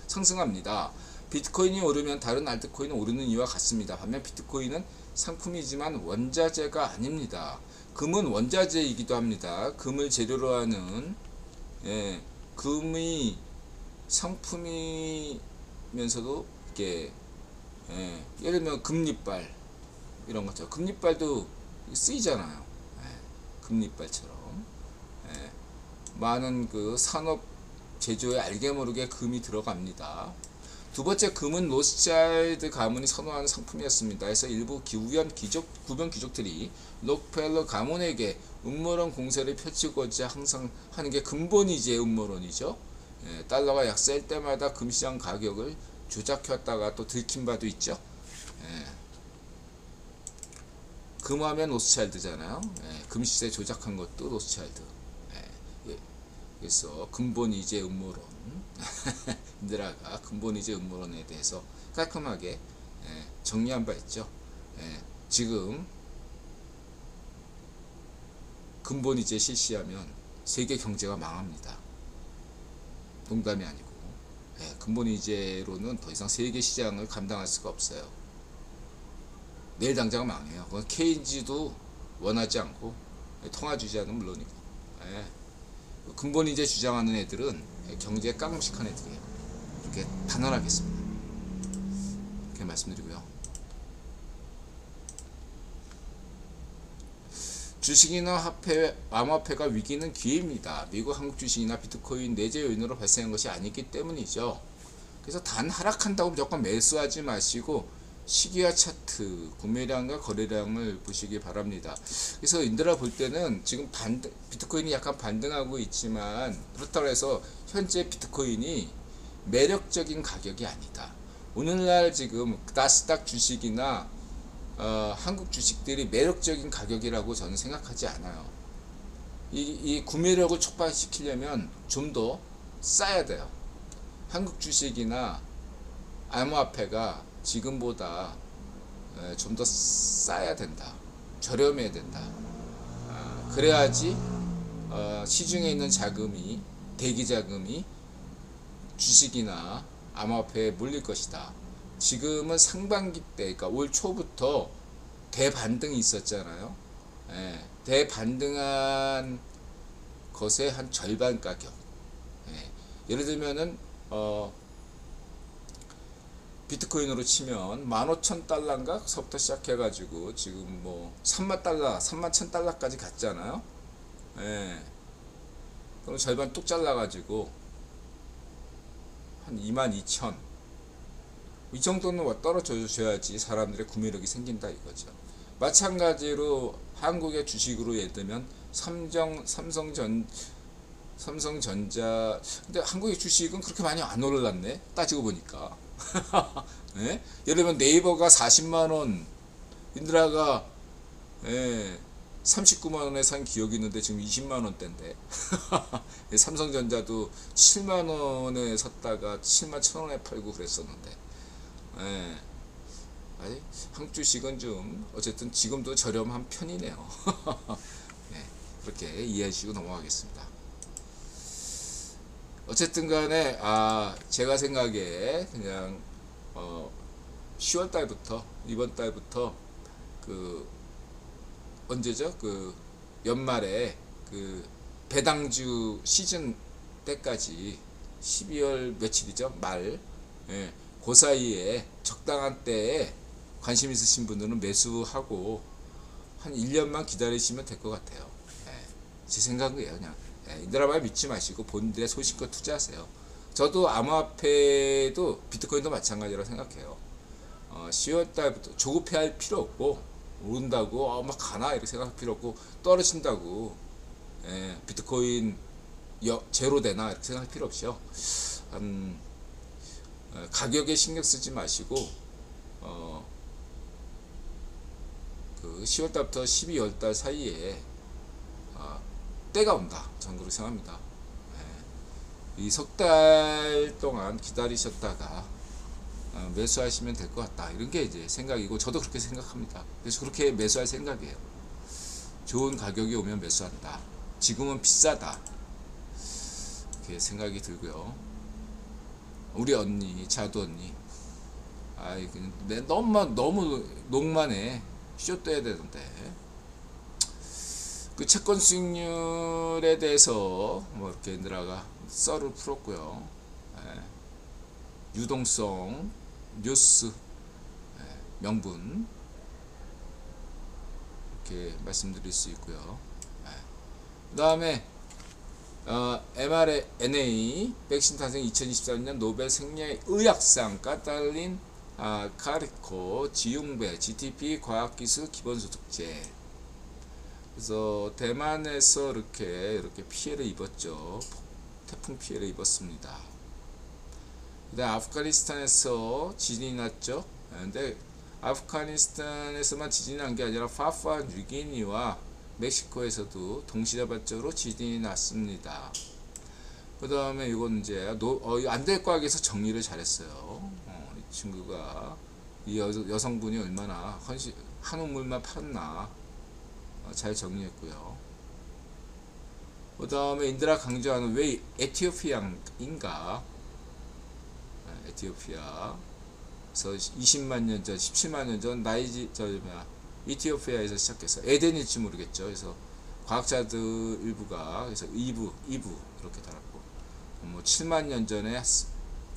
상승합니다. 비트코인이 오르면 다른 알트코인은 오르는 이유와 같습니다. 반면 비트코인은 상품이지만 원자재가 아닙니다. 금은 원자재이기도 합니다. 금을 재료로 하는 금이 상품이면서도 이게 예를 들면 금리빨 이런 거죠. 금리빨도 쓰이잖아요. 금리빨처럼 많은 산업 제조에 알게 모르게 금이 들어갑니다. 두 번째 금은 로스차일드 가문이 선호하는 상품이었습니다. 그래서 일부 구변 귀족들이 록펠러 가문에게 음모론 공세를 펼치고자 항상 하는 게 근본이지의 음모론이죠. 달러가 약세일 때마다 금시장 가격을 조작해왔다가 또 들킨 바도 있죠. 금하면 로스차일드잖아요. 금시세 조작한 것도 로스차일드. 그래서 근본이제 음모론 인드라가 근본이제 음모론에 대해서 깔끔하게 정리한 바 있죠. 지금 근본이제 실시하면 세계 경제가 망합니다. 농담이 아니고 근본이제로는 더 이상 세계 시장을 감당할 수가 없어요. 내일 당장 망해요. 그건 케인즈도 원하지 않고 통화주자는 물론이고 근본이제 주장하는 애들은 경제에 깡무식한 애들이에요. 이렇게 단언하겠습니다. 이렇게 말씀드리고요. 주식이나 화폐, 암호화폐가 위기는 기회입니다. 미국, 한국 주식이나 비트코인 내재 요인으로 발생한 것이 아니기 때문이죠. 그래서 단 하락한다고 무조건 매수하지 마시고 시기와 차트, 구매량과 거래량을 보시기 바랍니다. 그래서 인드라 볼 때는 지금 비트코인이 약간 반등하고 있지만 그렇다고 해서 현재 비트코인이 매력적인 가격이 아니다. 오늘날 지금 나스닥 주식이나 한국 주식들이 매력적인 가격이라고 저는 생각하지 않아요. 이 구매력을 촉발시키려면 좀 더 싸야 돼요. 한국 주식이나 암호화폐가 지금보다 좀 더 싸야 된다. 저렴해야 된다. 그래야지 시중에 있는 자금이 대기 자금이 주식이나 암호화폐에 몰릴 것이다. 지금은 상반기 때, 그러니까 올 초부터 대반등이 있었잖아요. 대반등한 것의 한 절반 가격. 예를 들면은 비트코인으로 치면 15,000달러인가서부터 시작해가지고 지금 뭐 3만 1,000달러까지 갔잖아요. 그럼 절반 뚝 잘라가지고 한 22,000. 이 정도는 떨어져 줘야지 사람들의 구매력이 생긴다 이거죠. 마찬가지로 한국의 주식으로 예를 들면 삼성전자. 근데 한국의 주식은 그렇게 많이 안 올랐네. 따지고 보니까. 예를 들면 네이버가 40만원, 인드라가 39만원에 산 기억이 있는데 지금 20만원대인데 삼성전자도 7만원에 샀다가 7만 1,000원에 팔고 그랬었는데 한국 주식은 좀 어쨌든 지금도 저렴한 편이네요. 그렇게 이해해 주시고 넘어가겠습니다. 어쨌든 간에 제가 생각에 그냥 10월 달부터 이번 달부터 언제죠? 연말에 배당주 시즌 때까지 12월 며칠이죠? 말. 그 사이에 적당한 때에 관심 있으신 분들은 매수하고 한 1년만 기다리시면 될 것 같아요. 제 생각이에요. 그냥 인드라만 믿지 마시고 본인들의 소신껏 투자하세요. 저도 암호화폐도 비트코인도 마찬가지라고 생각해요. 10월 달부터 조급해할 필요 없고 오른다고 막 가나 이렇게 생각할 필요 없고 떨어진다고 비트코인 제로 되나 이렇게 생각할 필요 없죠. 가격에 신경 쓰지 마시고 10월 달부터 12월 달 사이에 때가 온다. 저는 그렇게 생각합니다. 이 석 달 동안 기다리셨다가 매수하시면 될 것 같다. 이런 게 이제 생각이고 저도 그렇게 생각합니다. 그래서 그렇게 매수할 생각이에요. 좋은 가격이 오면 매수한다. 지금은 비싸다. 이렇게 생각이 들고요. 우리 언니, 자두 언니, 너무 녹만해. 쇼떠야 되는데. 채권 수익률에 대해서 뭐 이렇게 인드라가 썰을 풀었고요. 유동성, 뉴스, 명분 이렇게 말씀드릴 수 있고요. 그 다음에 mRNA 백신 탄생 2023년 노벨 생명의학상 까탈린 카리코 지용배 GTP 과학기술 기본소득제. 그래서 대만에서 이렇게 피해를 입었죠. 태풍 피해를 입었습니다. 그다음 아프가니스탄에서 지진이 났죠. 근데 아프가니스탄에서만 지진이 난 게 아니라 파푸아 뉴기니와 멕시코에서도 동시다발적으로 지진이 났습니다. 그 다음에 이건 이제 안될과학에서 정리를 잘했어요. 이 친구가 이 여성분이 얼마나 한우물만 팔았나 잘 정리했고요. 그 다음에 인드라 강조하는 왜 에티오피아인가? 에티오피아. 그래서 20만 년 전, 17만 년 전 이티오피아에서 시작해서 에덴일지 모르겠죠. 그래서 과학자들 일부가 그래서 2부 이렇게 달았고, 뭐 7만 년 전에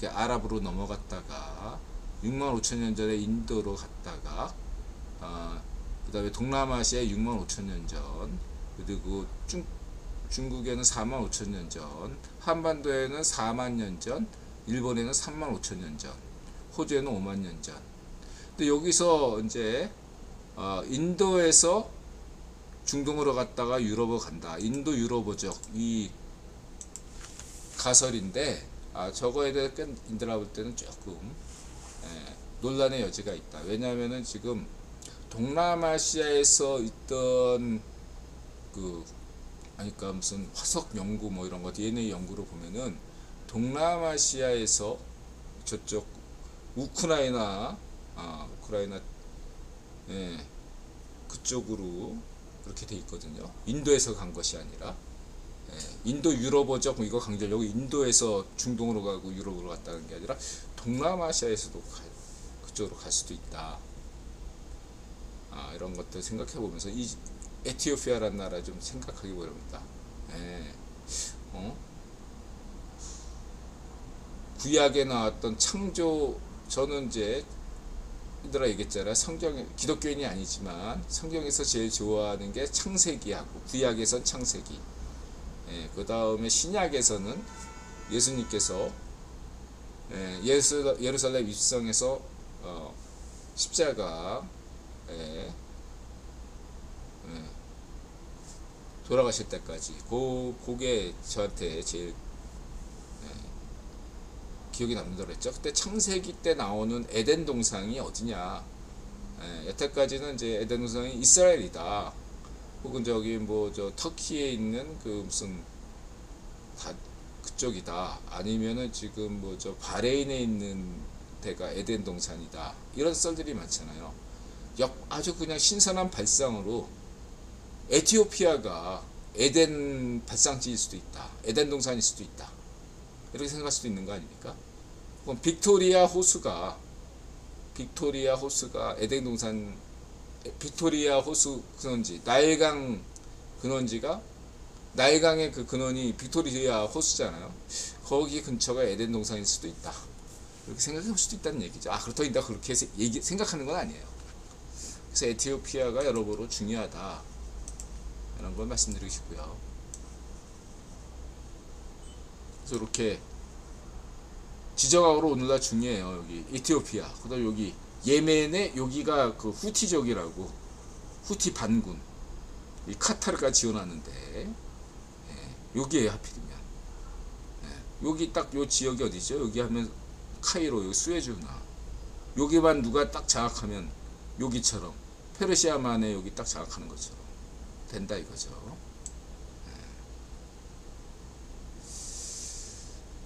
아랍으로 넘어갔다가 6만 5천 년 전에 인도로 갔다가 그 다음에 동남아시아에 6만 5천 년 전, 그리고 중국에는 4만 5천 년 전, 한반도에는 4만 년 전, 일본에는 3만 5천 년 전, 호주에는 5만 년 전. 근데 여기서 이제 인도에서 중동으로 갔다가 유럽으로 간다. 인도 유럽어적 이 가설인데 저거에 대해 인드라 볼 때는 조금 논란의 여지가 있다. 왜냐하면은 지금 동남아시아에서 있던 그러니까 무슨 화석 연구 뭐 이런 거 DNA 연구로 보면은 동남아시아에서 저쪽 우크라이나 그쪽으로 그렇게 돼 있거든요. 인도에서 간 것이 아니라 인도 유럽어적 이거 강조하려고 인도에서 중동으로 가고 유럽으로 갔다는 게 아니라 동남아시아에서도 그쪽으로 갈 수도 있다. 이런 것들 생각해 보면서 이 에티오피아라는 나라 좀 생각하기 어렵다. 구약에 나왔던 창조, 저는 이제 얘들아 얘기했잖아. 기독교인이 아니지만 성경에서 제일 좋아하는 게 창세기하고, 구약에선 창세기, 그 다음에 신약에서는 예수님께서 예루살렘 입성에서 십자가 돌아가실 때까지 그게 저한테 제일 기억이 남는다고 그랬죠. 그때 창세기 때 나오는 에덴 동상이 어디냐? 여태까지는 이제 에덴 동상이 이스라엘이다. 혹은 저기 뭐 저 터키에 있는 그 무슨 그쪽이다. 아니면은 지금 뭐 저 바레인에 있는 데가 에덴 동산이다. 이런 썰들이 많잖아요. 아주 그냥 신선한 발상으로 에티오피아가 에덴 발상지일 수도 있다. 에덴 동산일 수도 있다. 이렇게 생각할 수도 있는 거 아닙니까? 그럼 빅토리아 호수가 에덴 동산, 빅토리아 호수 근원지, 나일강 근원지가, 나일강의 그 근원이 빅토리아 호수잖아요. 거기 근처가 에덴 동산일 수도 있다. 이렇게 생각해 볼 수도 있다는 얘기죠. 그렇다고 그렇게 생각하는 건 아니에요. 그래서 에티오피아가 여러모로 중요하다. 이런 걸 말씀드리고 싶고요. 그래서 이렇게 지정학으로 오늘날 중요해요. 여기 에티오피아, 그다음 여기 예멘의 여기가 그 후티족이라고, 후티 반군, 이 카타르가 지원하는데 여기에요 하필이면. 여기 딱 요 지역이 어디죠? 여기 하면 카이로, 여기 수에즈나. 여기만 누가 딱 장악하면 여기처럼 페르시아만에 여기 딱 장악하는 것처럼 된다 이거죠.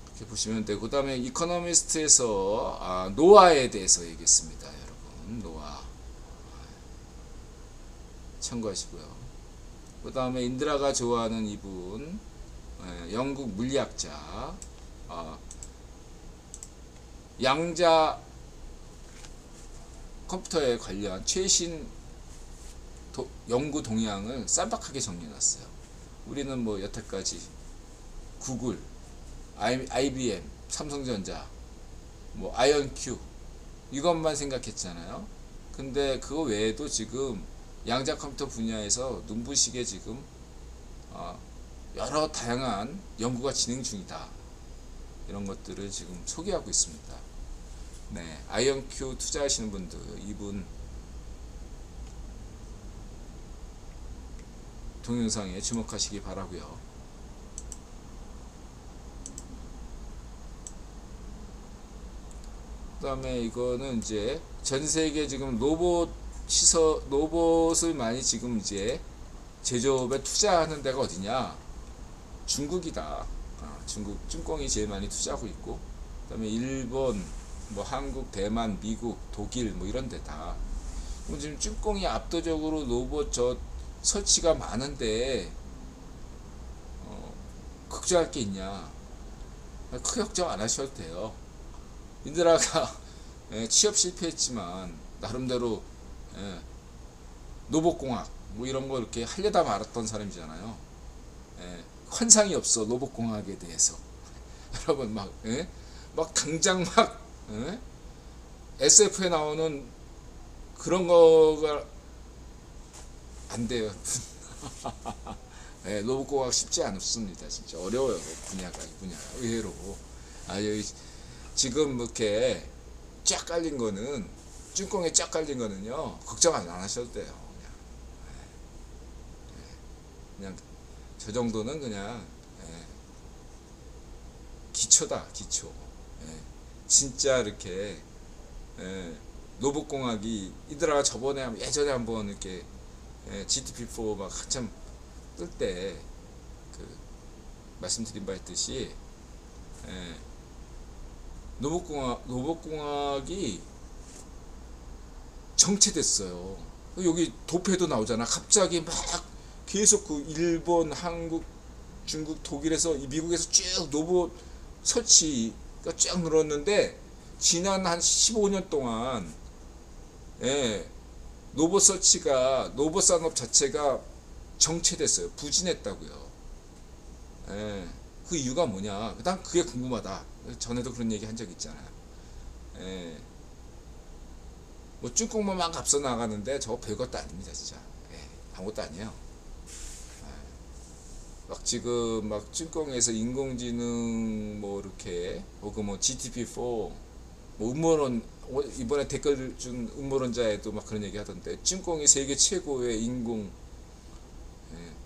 이렇게 보시면 되고, 그 다음에 이코노미스트에서 노아에 대해서 얘기했습니다. 여러분, 노아 참고하시고요. 그 다음에 인드라가 좋아하는 이분, 영국 물리학자, 양자 컴퓨터에 관련 최신 연구 동향을 쌈박하게 정리해놨어요. 우리는 뭐 여태까지 구글, IBM, 삼성전자, 뭐 아이언큐 이것만 생각했잖아요. 근데 그거 외에도 지금 양자 컴퓨터 분야에서 눈부시게 지금 여러 다양한 연구가 진행 중이다. 이런 것들을 지금 소개하고 있습니다. 네, 아이언큐 투자하시는 분들 이분 동영상에 주목하시기 바라고요. 그 다음에 이거는 이제 전 세계 지금 로봇을 많이 지금 이제 제조업에 투자하는 데가 어디냐? 중국이다. 중국 찐꽁이 제일 많이 투자하고 있고, 그 다음에 일본, 뭐 한국, 대만, 미국, 독일 뭐 이런 데다. 그럼 지금 찐꽁이 압도적으로 로봇 설치가 많은데 걱정할 게 있냐? 크게 걱정 안 하셔도 돼요. 인드라가 취업 실패했지만 나름대로 로봇공학 뭐 이런 거 이렇게 하려다 말았던 사람이잖아요. 환상이 없어 로봇공학에 대해서. 여러분 막 당장 막 SF에 나오는 그런 거가 안 돼요. 로봇공학 쉽지 않습니다. 진짜 어려워요. 분야가 의외로. 여기 지금 이렇게 쫙 깔린 거는 찐꽁에 쫙 깔린 거는요 걱정 안 하셔도 돼요. 그냥 저 정도는 그냥 기초다, 기초. 진짜 이렇게 로봇공학이 이들아 예전에 한번 이렇게 GTP4 막 한참 뜰 때 말씀드린 바 있듯이 로봇공학이 정체됐어요. 여기 도표에도 나오잖아. 갑자기 막 계속 그 일본, 한국, 중국, 독일에서 미국에서 쭉 로봇 설치가 쫙 늘었는데 지난 한 15년 동안 로봇 설치가 로봇 산업 자체가 정체됐어요. 부진했다고요. 그 이유가 뭐냐? 난 그게 궁금하다. 전에도 그런 얘기 한 적 있잖아요. 뭐 쭈꽁만 막 앞서 나가는데 저거 별것도 아닙니다, 진짜. 아무것도 아니에요. 막 지금 막 쭈꽁에서 인공지능 뭐 이렇게 혹은 뭐 GTP4 뭐 음모론 이번에 댓글 준 음모론자에도 막 그런 얘기 하던데 쭈꽁이 세계 최고의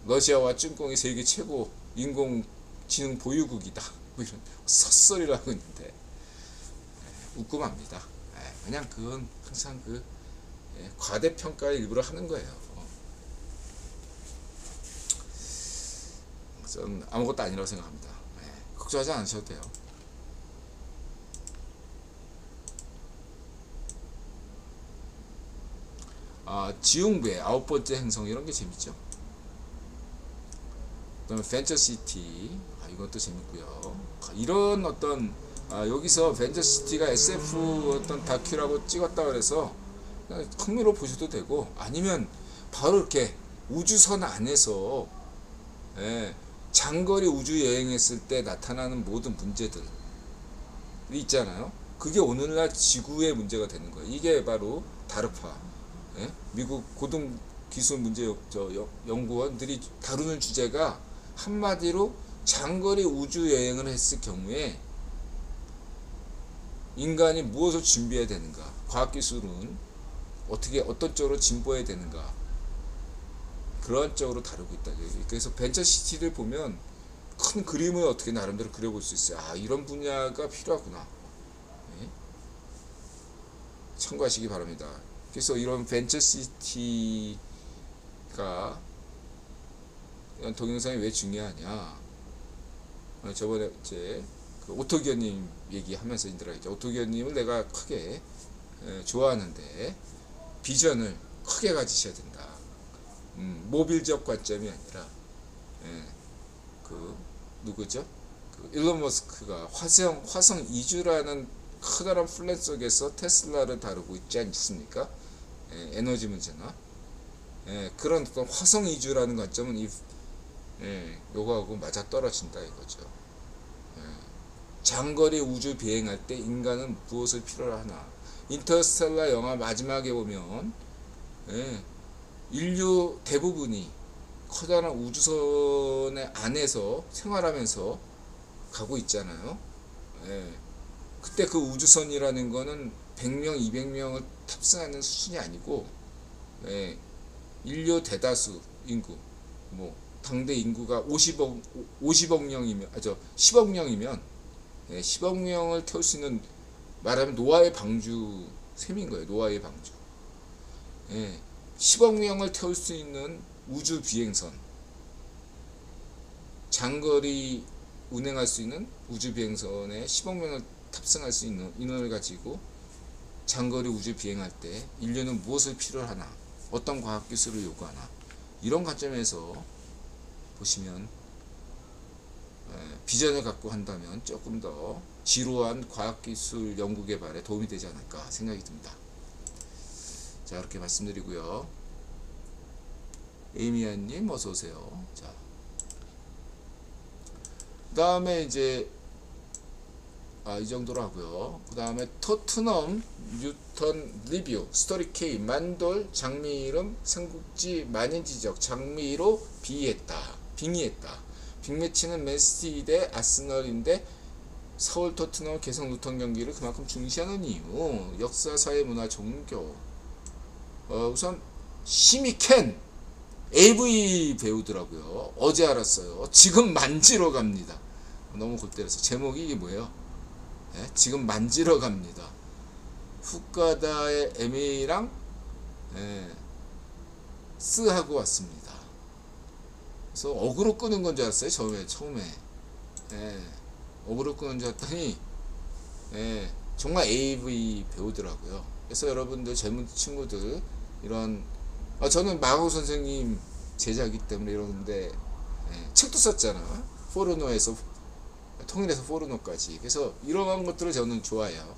러시아와 쭈꽁이 세계 최고 인공지능 보유국이다. 뭐 이런 헛소리를 하고 있는데 웃고 맙니다. 그냥 그건 항상 과대평가를 일부러 하는 거예요. 저는 아무것도 아니라고 생각합니다. 걱정하지 않으셔도 돼요. 지웅배 9번째 행성 이런 게 재밌죠. 그다음에 벤처시티 이것도 재밌고요. 이런 어떤 여기서 벤처시티가 SF 어떤 다큐라고 찍었다 그래서 흥미로 보셔도 되고 아니면 바로 이렇게 우주선 안에서 장거리 우주 여행했을 때 나타나는 모든 문제들이 있잖아요. 그게 오늘날 지구의 문제가 되는 거예요. 이게 바로 다르파, 미국 고등기술 문제 연구원들이 다루는 주제가 한마디로 장거리 우주 여행을 했을 경우에 인간이 무엇을 준비해야 되는가, 과학기술은 어떤 쪽으로 진보해야 되는가, 그런 쪽으로 다루고 있다. 그래서 벤처시티를 보면 큰 그림을 어떻게 나름대로 그려볼 수 있어요. 이런 분야가 필요하구나. 참고하시기 바랍니다. 그래서 이런 벤처시티가 이런 동영상이 왜 중요하냐? 저번에 이제 오토기어님 얘기하면서 인들하겠죠. 오토기어님을 내가 크게 좋아하는데 비전을 크게 가지셔야 된다. 모빌적 관점이 아니라 누구죠? 일론 머스크가 화성 이주라는 커다란 플랜 속에서 테슬라를 다루고 있지 않습니까? 에너지 문제나 그런 어떤 화성 이주라는 관점은 요거하고 맞아 떨어진다 이거죠. 장거리 우주 비행할 때 인간은 무엇을 필요로 하나? 인터스텔라 영화 마지막에 보면 인류 대부분이 커다란 우주선의 안에서 생활하면서 가고 있잖아요. 예. 그때 그 우주선이라는 거는 100명, 200명을 탑승하는 수준이 아니고, 예. 인류 대다수 인구, 뭐 당대 인구가 50억 명이면, 10억 명이면, 예, 10억 명을 태울 수 있는, 말하면 노아의 방주 셈인 거예요. 노아의 방주. 예. 10억 명을 태울 수 있는 우주 비행선, 장거리 운행할 수 있는 우주 비행선에 10억 명을 탑승할 수 있는 인원을 가지고 장거리 우주 비행할 때 인류는 무엇을 필요로 하나, 어떤 과학 기술을 요구하나, 이런 관점에서 보시면 비전을 갖고 한다면 조금 더 지루한 과학 기술 연구 개발에 도움이 되지 않을까 생각이 듭니다. 자, 이렇게 말씀드리고요. 에이미안님 어서 오세요. 자, 그 다음에 이제 이 정도로 하고요. 그 다음에 토트넘 뉴턴 리뷰 스토리 K 만돌 장미 이름 삼국지 만인지적 장미로 빙의했다. 빅매치는 맨시티 대 아스널인데 서울 토트넘 개성 루턴 경기를 그만큼 중시하는 이유, 역사, 사회, 문화, 종교. 우선 시미켄 AV 배우더라고요. 어제 알았어요. 지금 만지러 갑니다. 너무 골 때려서. 제목이 이게 뭐예요? 네? 지금 만지러 갑니다. 후카다의 에미랑 쓰하고 왔습니다. 그래서 어그로 끄는 건 줄 알았어요. 처음에 어그로 끄는 줄 알았더니 정말 AV 배우더라고요. 그래서 여러분들 젊은 친구들 이런 저는 마고 선생님 제자이기 때문에 이러는데 책도 썼잖아. 포르노에서 통일해서 포르노까지. 그래서 이런 것들을 저는 좋아해요.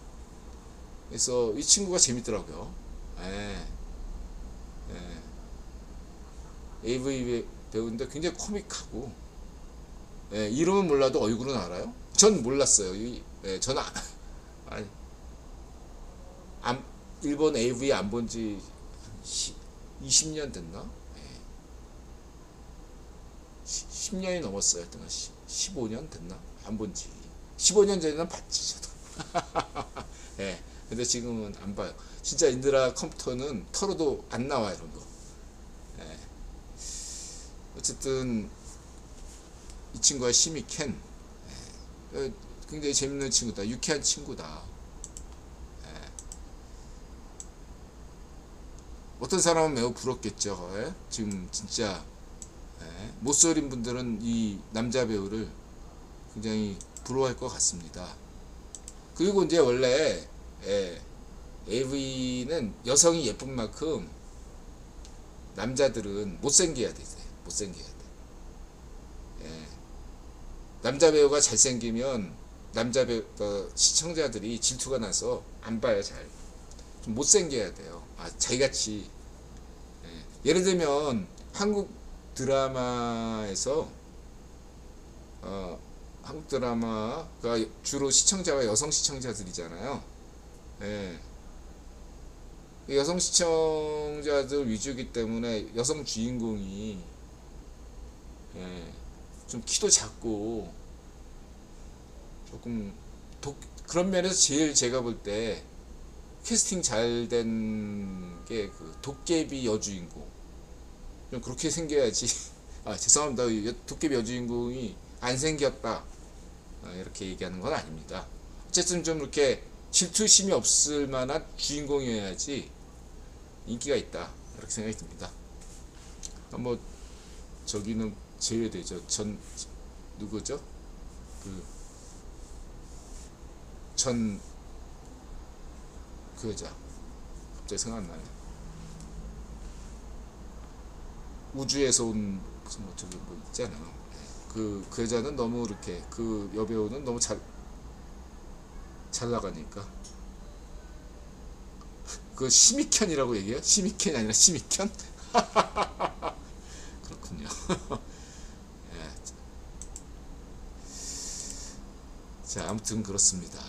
그래서 이 친구가 재밌더라고요. AV 배우인데 굉장히 코믹하고, 이름은 몰라도 얼굴은 알아요. 전 몰랐어요. 저는 일본 AV 안 본 지 20년 됐나? 10년이 넘었어요. 15년 됐나? 안 본 지. 15년 전에는 봤지, 저도. 근데 지금은 안 봐요. 진짜 인드라 컴퓨터는 털어도 안 나와, 이런 거. 어쨌든, 이 친구가 시미켄. 굉장히 재밌는 친구다. 유쾌한 친구다. 어떤 사람은 매우 부럽겠죠. 지금 진짜 못소린 분들은 이 남자 배우를 굉장히 부러워할 것 같습니다. 그리고 이제 원래 AV는 여성이 예쁜 만큼 남자들은 못생겨야 돼. 남자 배우가 잘생기면 남자 배우 시청자들이 질투가 나서 안 봐요. 잘 좀 못생겨야 돼요. 자기같이. 예를 들면 한국 드라마에서 한국 드라마가 주로 시청자가 여성 시청자들이잖아요. 여성 시청자들 위주이기 때문에 여성 주인공이 좀 키도 작고 조금 그런 면에서 제일 제가 볼 때 캐스팅 잘 된 게 그 도깨비 여주인공. 좀 그렇게 생겨야지. 죄송합니다. 도깨비 여주인공이 안 생겼다. 이렇게 얘기하는 건 아닙니다. 어쨌든 좀 이렇게 질투심이 없을 만한 주인공이어야지 인기가 있다. 이렇게 생각이 듭니다. 뭐 저기는 제외되죠. 누구죠? 그 여자 갑자기 생각 안 나네. 우주에서 온 저기 뭐 있잖아요. 그 여자는 너무 이렇게 그 여배우는 너무 잘 나가니까 그 시미켄이라고 얘기해요? 시미켄이 아니라 시미켄? 그렇군요. 자, 아무튼 그렇습니다.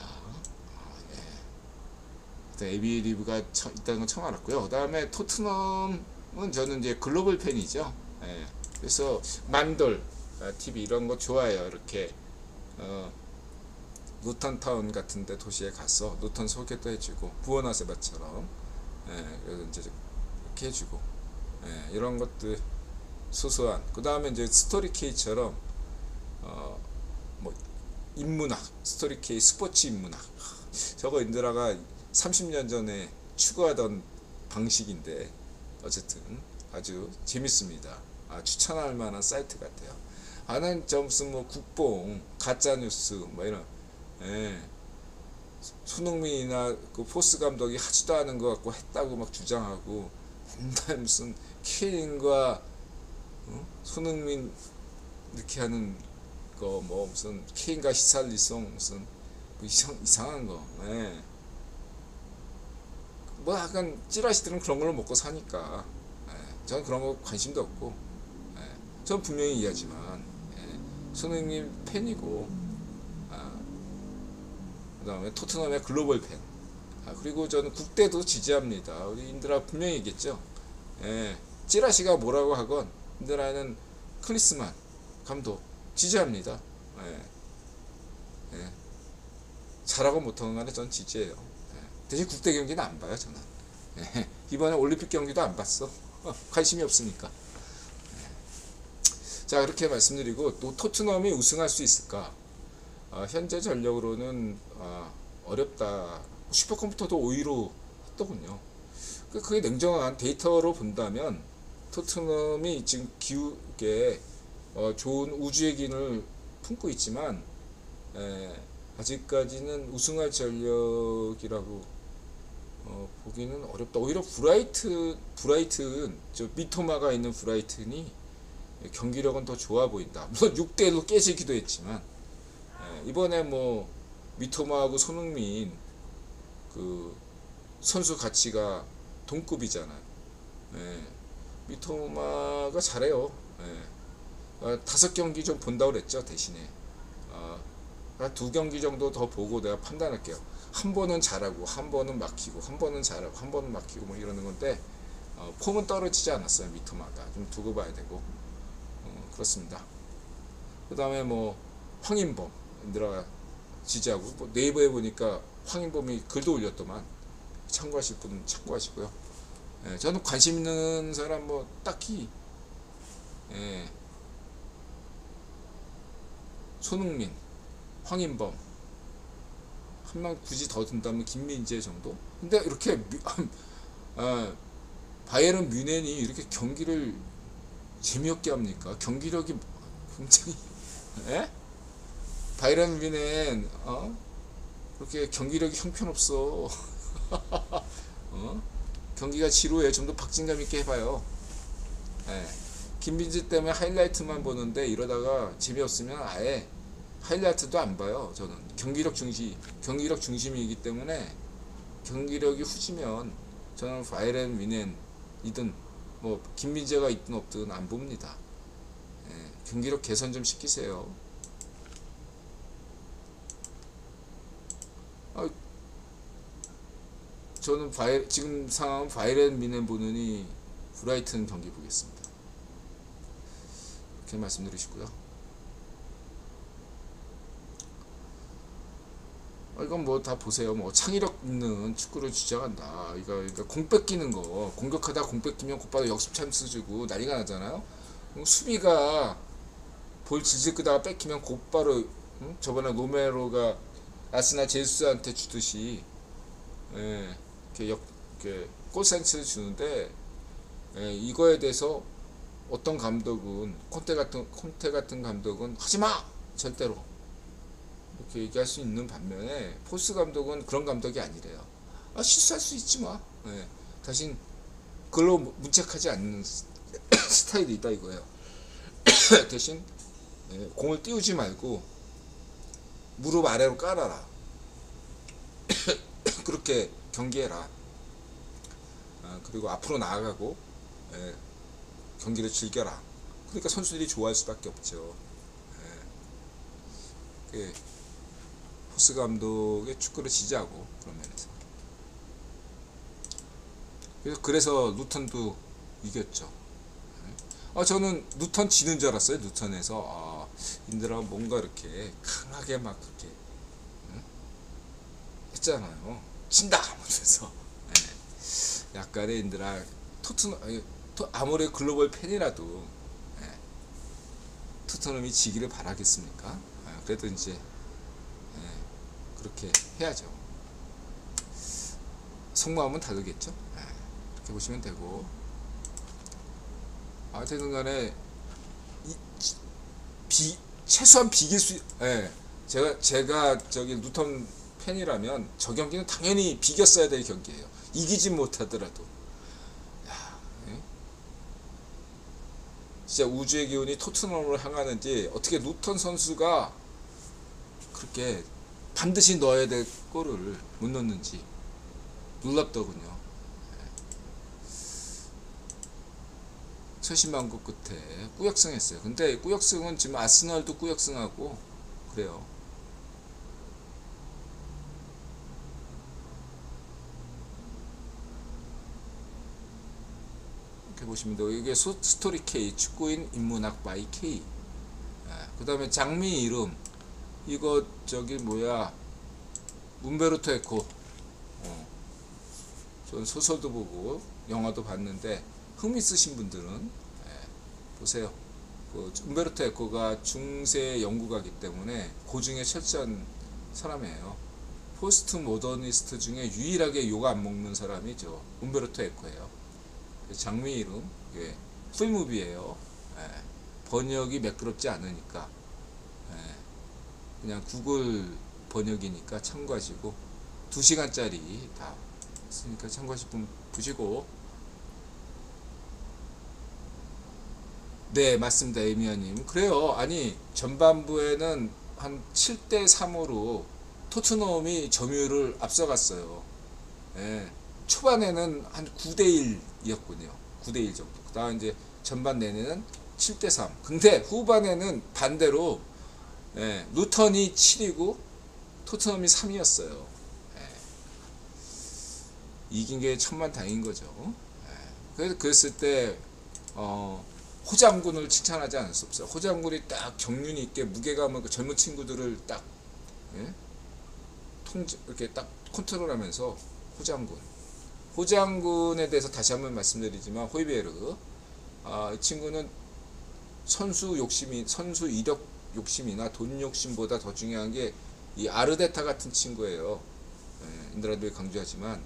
에비 리브가 있다는 건 처음 알았고요. 그 다음에 토트넘은 저는 이제 글로벌 팬이죠. 그래서 만돌 TV 이런 거 좋아요. 이렇게 루턴타운 같은데 도시에 가서 루턴 소개도 해주고 부원하세바처럼 그래서 이제 이렇게 해주고 이런 것들 소소한. 그 다음에 이제 스토리 K처럼 뭐 인문학, 스토리 K 스포츠 인문학. 저거 인드라가 30년 전에 추구하던 방식인데 어쨌든 아주 재밌습니다. 추천할 만한 사이트 같아요. 난 무슨 뭐 국뽕, 가짜뉴스 뭐 이런 손흥민이나 그 포스 감독이 하지도 않은 것 같고 했다고 막 주장하고 맨날 무슨 케인과 손흥민 이렇게 하는 거 뭐 무슨 케인과 히살리송 무슨 뭐 이상한 거. 뭐 약간 찌라시들은 그런 걸로 먹고 사니까 저는 그런 거 관심도 없고 저는 분명히 이해하지만 손흥민 팬이고 그 다음에 토트넘의 글로벌 팬 그리고 저는 국대도 지지합니다. 우리 인드라 분명히 얘기했죠. 찌라시가 뭐라고 하건 인드라는 클리스만 감독 지지합니다. 잘하고 못하는 간에 전 지지해요. 대신 국대 경기는 안 봐요 저는. 이번에 올림픽 경기도 안 봤어. 관심이 없으니까. 자 그렇게 말씀드리고 또 토트넘이 우승할 수 있을까? 현재 전력으로는 어렵다. 슈퍼컴퓨터도 5위로 했더군요. 그게 냉정한 데이터로 본다면 토트넘이 지금 기우게 좋은 우주의 기운을 품고 있지만 아직까지는 우승할 전력이라고 보기는 어렵다. 오히려 브라이튼 저 미토마가 있는 브라이튼이 경기력은 더 좋아 보인다. 물론 6대1로 깨지기도 했지만 이번에 뭐 미토마하고 손흥민 그 선수 가치가 동급이잖아요. 미토마가 잘해요. 5경기 좀 본다고 그랬죠. 대신에 2경기 정도 더 보고 내가 판단할게요. 한 번은 잘하고 한 번은 막히고 한 번은 잘하고 한 번은 막히고 뭐 이러는 건데 폼은 떨어지지 않았어요. 미토마가 좀 두고 봐야 되고 그렇습니다. 그 다음에 뭐 황인범 인드라 지지하고 뭐 네이버에 보니까 황인범이 글도 올렸더만 참고하실 분은 참고하시고요. 저는 관심 있는 사람 뭐 딱히 손흥민, 황인범 한 명 굳이 더 든다면 김민재 정도? 근데 이렇게 바이에른 뮌헨이 이렇게 경기를 재미없게 합니까? 경기력이 굉장히 바이에른 뮌헨 그렇게 경기력이 형편없어. 경기가 지루해. 좀 더 박진감 있게 해봐요. 김민재 때문에 하이라이트만 보는데 이러다가 재미없으면 아예 하이라이트도 안 봐요. 저는 경기력 중심이기 때문에 경기력이 후지면 저는 바이에른 뮌헨이든 뭐 김민재가 있든 없든 안 봅니다. 경기력 개선 좀 시키세요. 저는 지금 상황은 바이에른 뮌헨 보느니 브라이튼 경기 보겠습니다. 이렇게 말씀드리시고요. 이건 뭐 다 보세요. 뭐 창의력 있는 축구를 주장한다. 이거 공 뺏기는 거, 공격하다 공 뺏기면 곧바로 역습 찬스 주고 난리가 나잖아요. 수비가 볼 질질 끄다가 뺏기면 곧바로 저번에 로메로가 아스날 제수스한테 주듯이 이렇게 골센스를 주는데 이거에 대해서 어떤 감독은 콘테 같은 감독은 하지마 절대로 이렇게 얘기할 수 있는 반면에 포스 감독은 그런 감독이 아니래요. 실수할 수 있지 마. 대신 그걸로 문책하지 않는 스타일이 있다 이거예요. 대신 공을 띄우지 말고 무릎 아래로 깔아라. 그렇게 경기해라. 그리고 앞으로 나아가고 경기를 즐겨라. 그러니까 선수들이 좋아할 수밖에 없죠. 포스 감독의 축구를 지지하고 그런 면에서. 그래서 루턴도 이겼죠. 저는 누턴 지는 줄 알았어요. 누턴에서 인들하고 뭔가 이렇게 강하게 막 그렇게 했잖아요. 진다 하면서 약간의 인들아 아무리 글로벌 팬이라도 토트넘이 지기를 바라겠습니까? 그래도 이제 그렇게 해야죠. 속마음은 다르겠죠. 이렇게 보시면 되고, 되는 간에 최소한 비길 수, 제가 저기 누턴 팬이라면 저 경기는 당연히 비겼어야 될 경기예요. 이기진 못하더라도. 진짜 우주의 기운이 토트넘으로 향하는지, 어떻게 누턴 선수가 그렇게 반드시 넣어야 될 골을 못 넣는지 놀랍더군요. 천신만고 끝에 꾸역승했어요. 근데 꾸역승은 지금 아스널도 꾸역승하고 그래요. 이렇게 보시면 돼요. 이게 스토리 K, 축구인 인문학 바이 K. 그 다음에 장미 이름, 이거 저기 뭐야, 움베르토 에코. 전 소설도 보고 영화도 봤는데 흥미 있으신 분들은 보세요. 움베르토 에코가 중세 연구가이기 때문에 고증에 철저한 사람이에요. 포스트 모더니스트 중에 유일하게 욕 안 먹는 사람이 저 움베르토 에코예요. 장미 이름, 풀무비예요. 번역이 매끄럽지 않으니까 그냥 구글 번역이니까 참고하시고, 2시간짜리 다 있으니까 참고하실 분 보시고. 네, 맞습니다. 에미아님. 그래요. 아니, 전반부에는 한 7대3으로 토트넘이 점유율을 앞서갔어요. 초반에는 한 9대1이었군요. 9대1 정도. 그 다음 이제 전반 내내는 7대3. 근데 후반에는 반대로 루턴이 7이고 토트넘이 3이었어요. 이긴 게 천만다행인 거죠. 그래서 그랬을 때 호장군을 칭찬하지 않을 수 없어요. 호장군이 딱 경륜이 있게 무게감을, 젊은 친구들을 딱 이렇게 딱 컨트롤하면서 호장군에 대해서 다시 한번 말씀드리지만, 호이비에르, 이 친구는 선수 이력 욕심이나 돈 욕심보다 더 중요한 게 이 아르테타 같은 친구예요. 인드라드에 강조하지만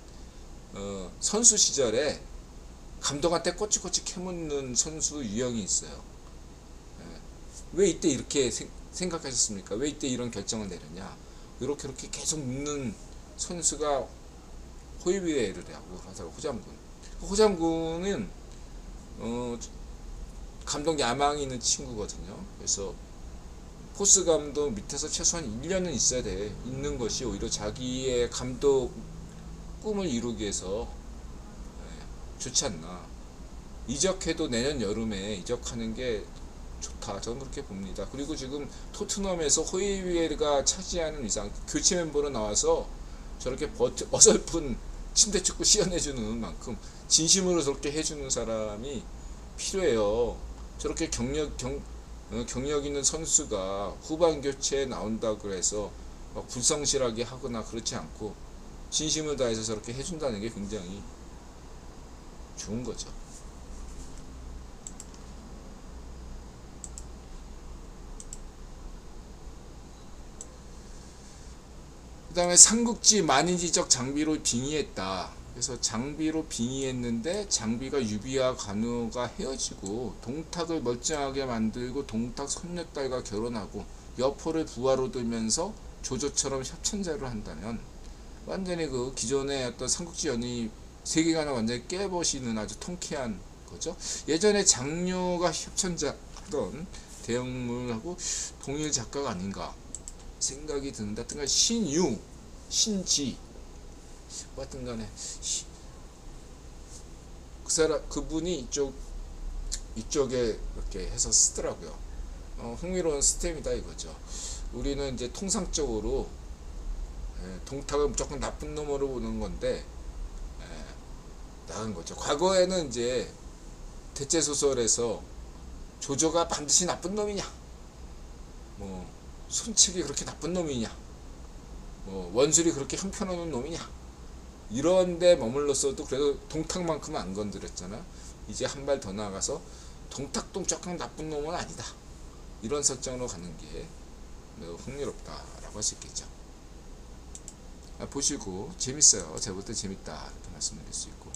선수 시절에 감독한테 꼬치꼬치 캐묻는 선수 유형이 있어요. 왜 이때 이렇게 생각하셨습니까? 왜 이때 이런 결정을 내렸냐? 이렇게 계속 묻는 선수가 호이비에르라고 하더라고요. 호장군은 감독 야망이 있는 친구거든요. 그래서 포스 감독 밑에서 최소한 1년은 있는 것이 오히려 자기의 감독 꿈을 이루기 위해서 좋지 않나. 이적해도 내년 여름에 이적하는 게 좋다, 저는 그렇게 봅니다. 그리고 지금 토트넘에서 호이비에르가 차지하는 이상 교체 멤버로 나와서 저렇게 어설픈 침대축구 시연해주는 만큼 진심으로 저렇게 해주는 사람이 필요해요. 저렇게 경력 있는 선수가 후반 교체에 나온다고 해서 불성실하게 하거나 그렇지 않고 진심을 다해서 저렇게 해준다는 게 굉장히 좋은 거죠. 그 다음에 삼국지 만인지적 장비로 빙의했다. 그래서 장비로 빙의했는데 장비가 유비와 관우가 헤어지고 동탁을 멀쩡하게 만들고 동탁 손녀딸과 결혼하고 여포를 부하로 들면서 조조처럼 협찬자를 한다면 완전히 그 기존의 어떤 삼국지 연의 세계관을 완전히 깨버리는 아주 통쾌한 거죠. 예전에 장료가 협찬자 하던 대형물하고 동일 작가가 아닌가 생각이 드는데, 하여튼간 신지 하여튼 간에 그분이 이쪽에 이렇게 해서 쓰더라고요. 흥미로운 시스템이다 이거죠. 우리는 이제 통상적으로 동탁을 무조건 나쁜 놈으로 보는 건데 나은 거죠. 과거에는 이제 대체소설에서 조조가 반드시 나쁜 놈이냐, 뭐 손책이 그렇게 나쁜 놈이냐, 뭐 원술이 그렇게 형편없는 놈이냐, 이런데 머물렀어도 그래도 동탁만큼은 안 건드렸잖아. 이제 한 발 더 나아가서 동탁도 조금 나쁜 놈은 아니다, 이런 설정으로 가는 게 매우 흥미롭다라고 할 수 있겠죠. 보시고 재밌어요, 제가 볼 때 재밌다 이렇게 말씀드릴 수 있고.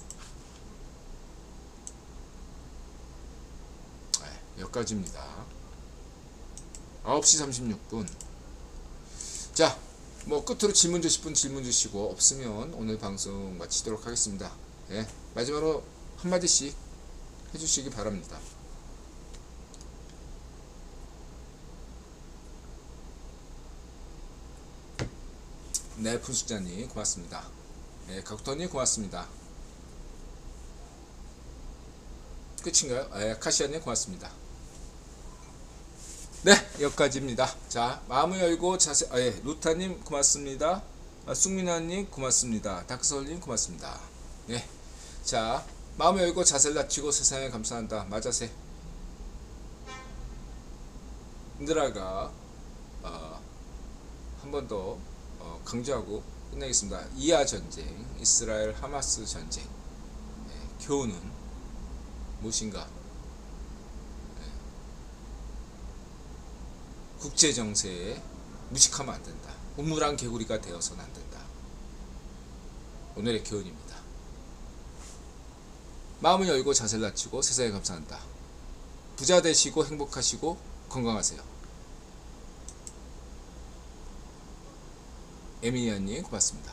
여기까지입니다. 9시 36분. 자, 뭐 끝으로 질문 주실 분 질문 주시고, 없으면 오늘 방송 마치도록 하겠습니다. 예, 마지막으로 한마디씩 해주시기 바랍니다. 네, 분숙자님 고맙습니다. 네, 각도님 고맙습니다. 끝인가요? 네, 카시아님 고맙습니다. 네, 여기까지입니다. 자, 마음을 열고 자세, 루타님 고맙습니다. 쑥미나님 고맙습니다. 다크솔님 고맙습니다. 네, 자, 마음을 열고 자세를 낮추고 세상에 감사한다. 마자세. 인드라가 한 번 더 강조하고 끝내겠습니다. 이하 전쟁, 이스라엘 하마스 전쟁. 네, 교훈은 무엇인가? 국제 정세에 무식하면 안 된다. 우물안 개구리가 되어서는 안 된다. 오늘의 교훈입니다. 마음을 열고 자세를 낮추고 세상에 감사한다. 부자 되시고 행복하시고 건강하세요. 에미니아님 고맙습니다.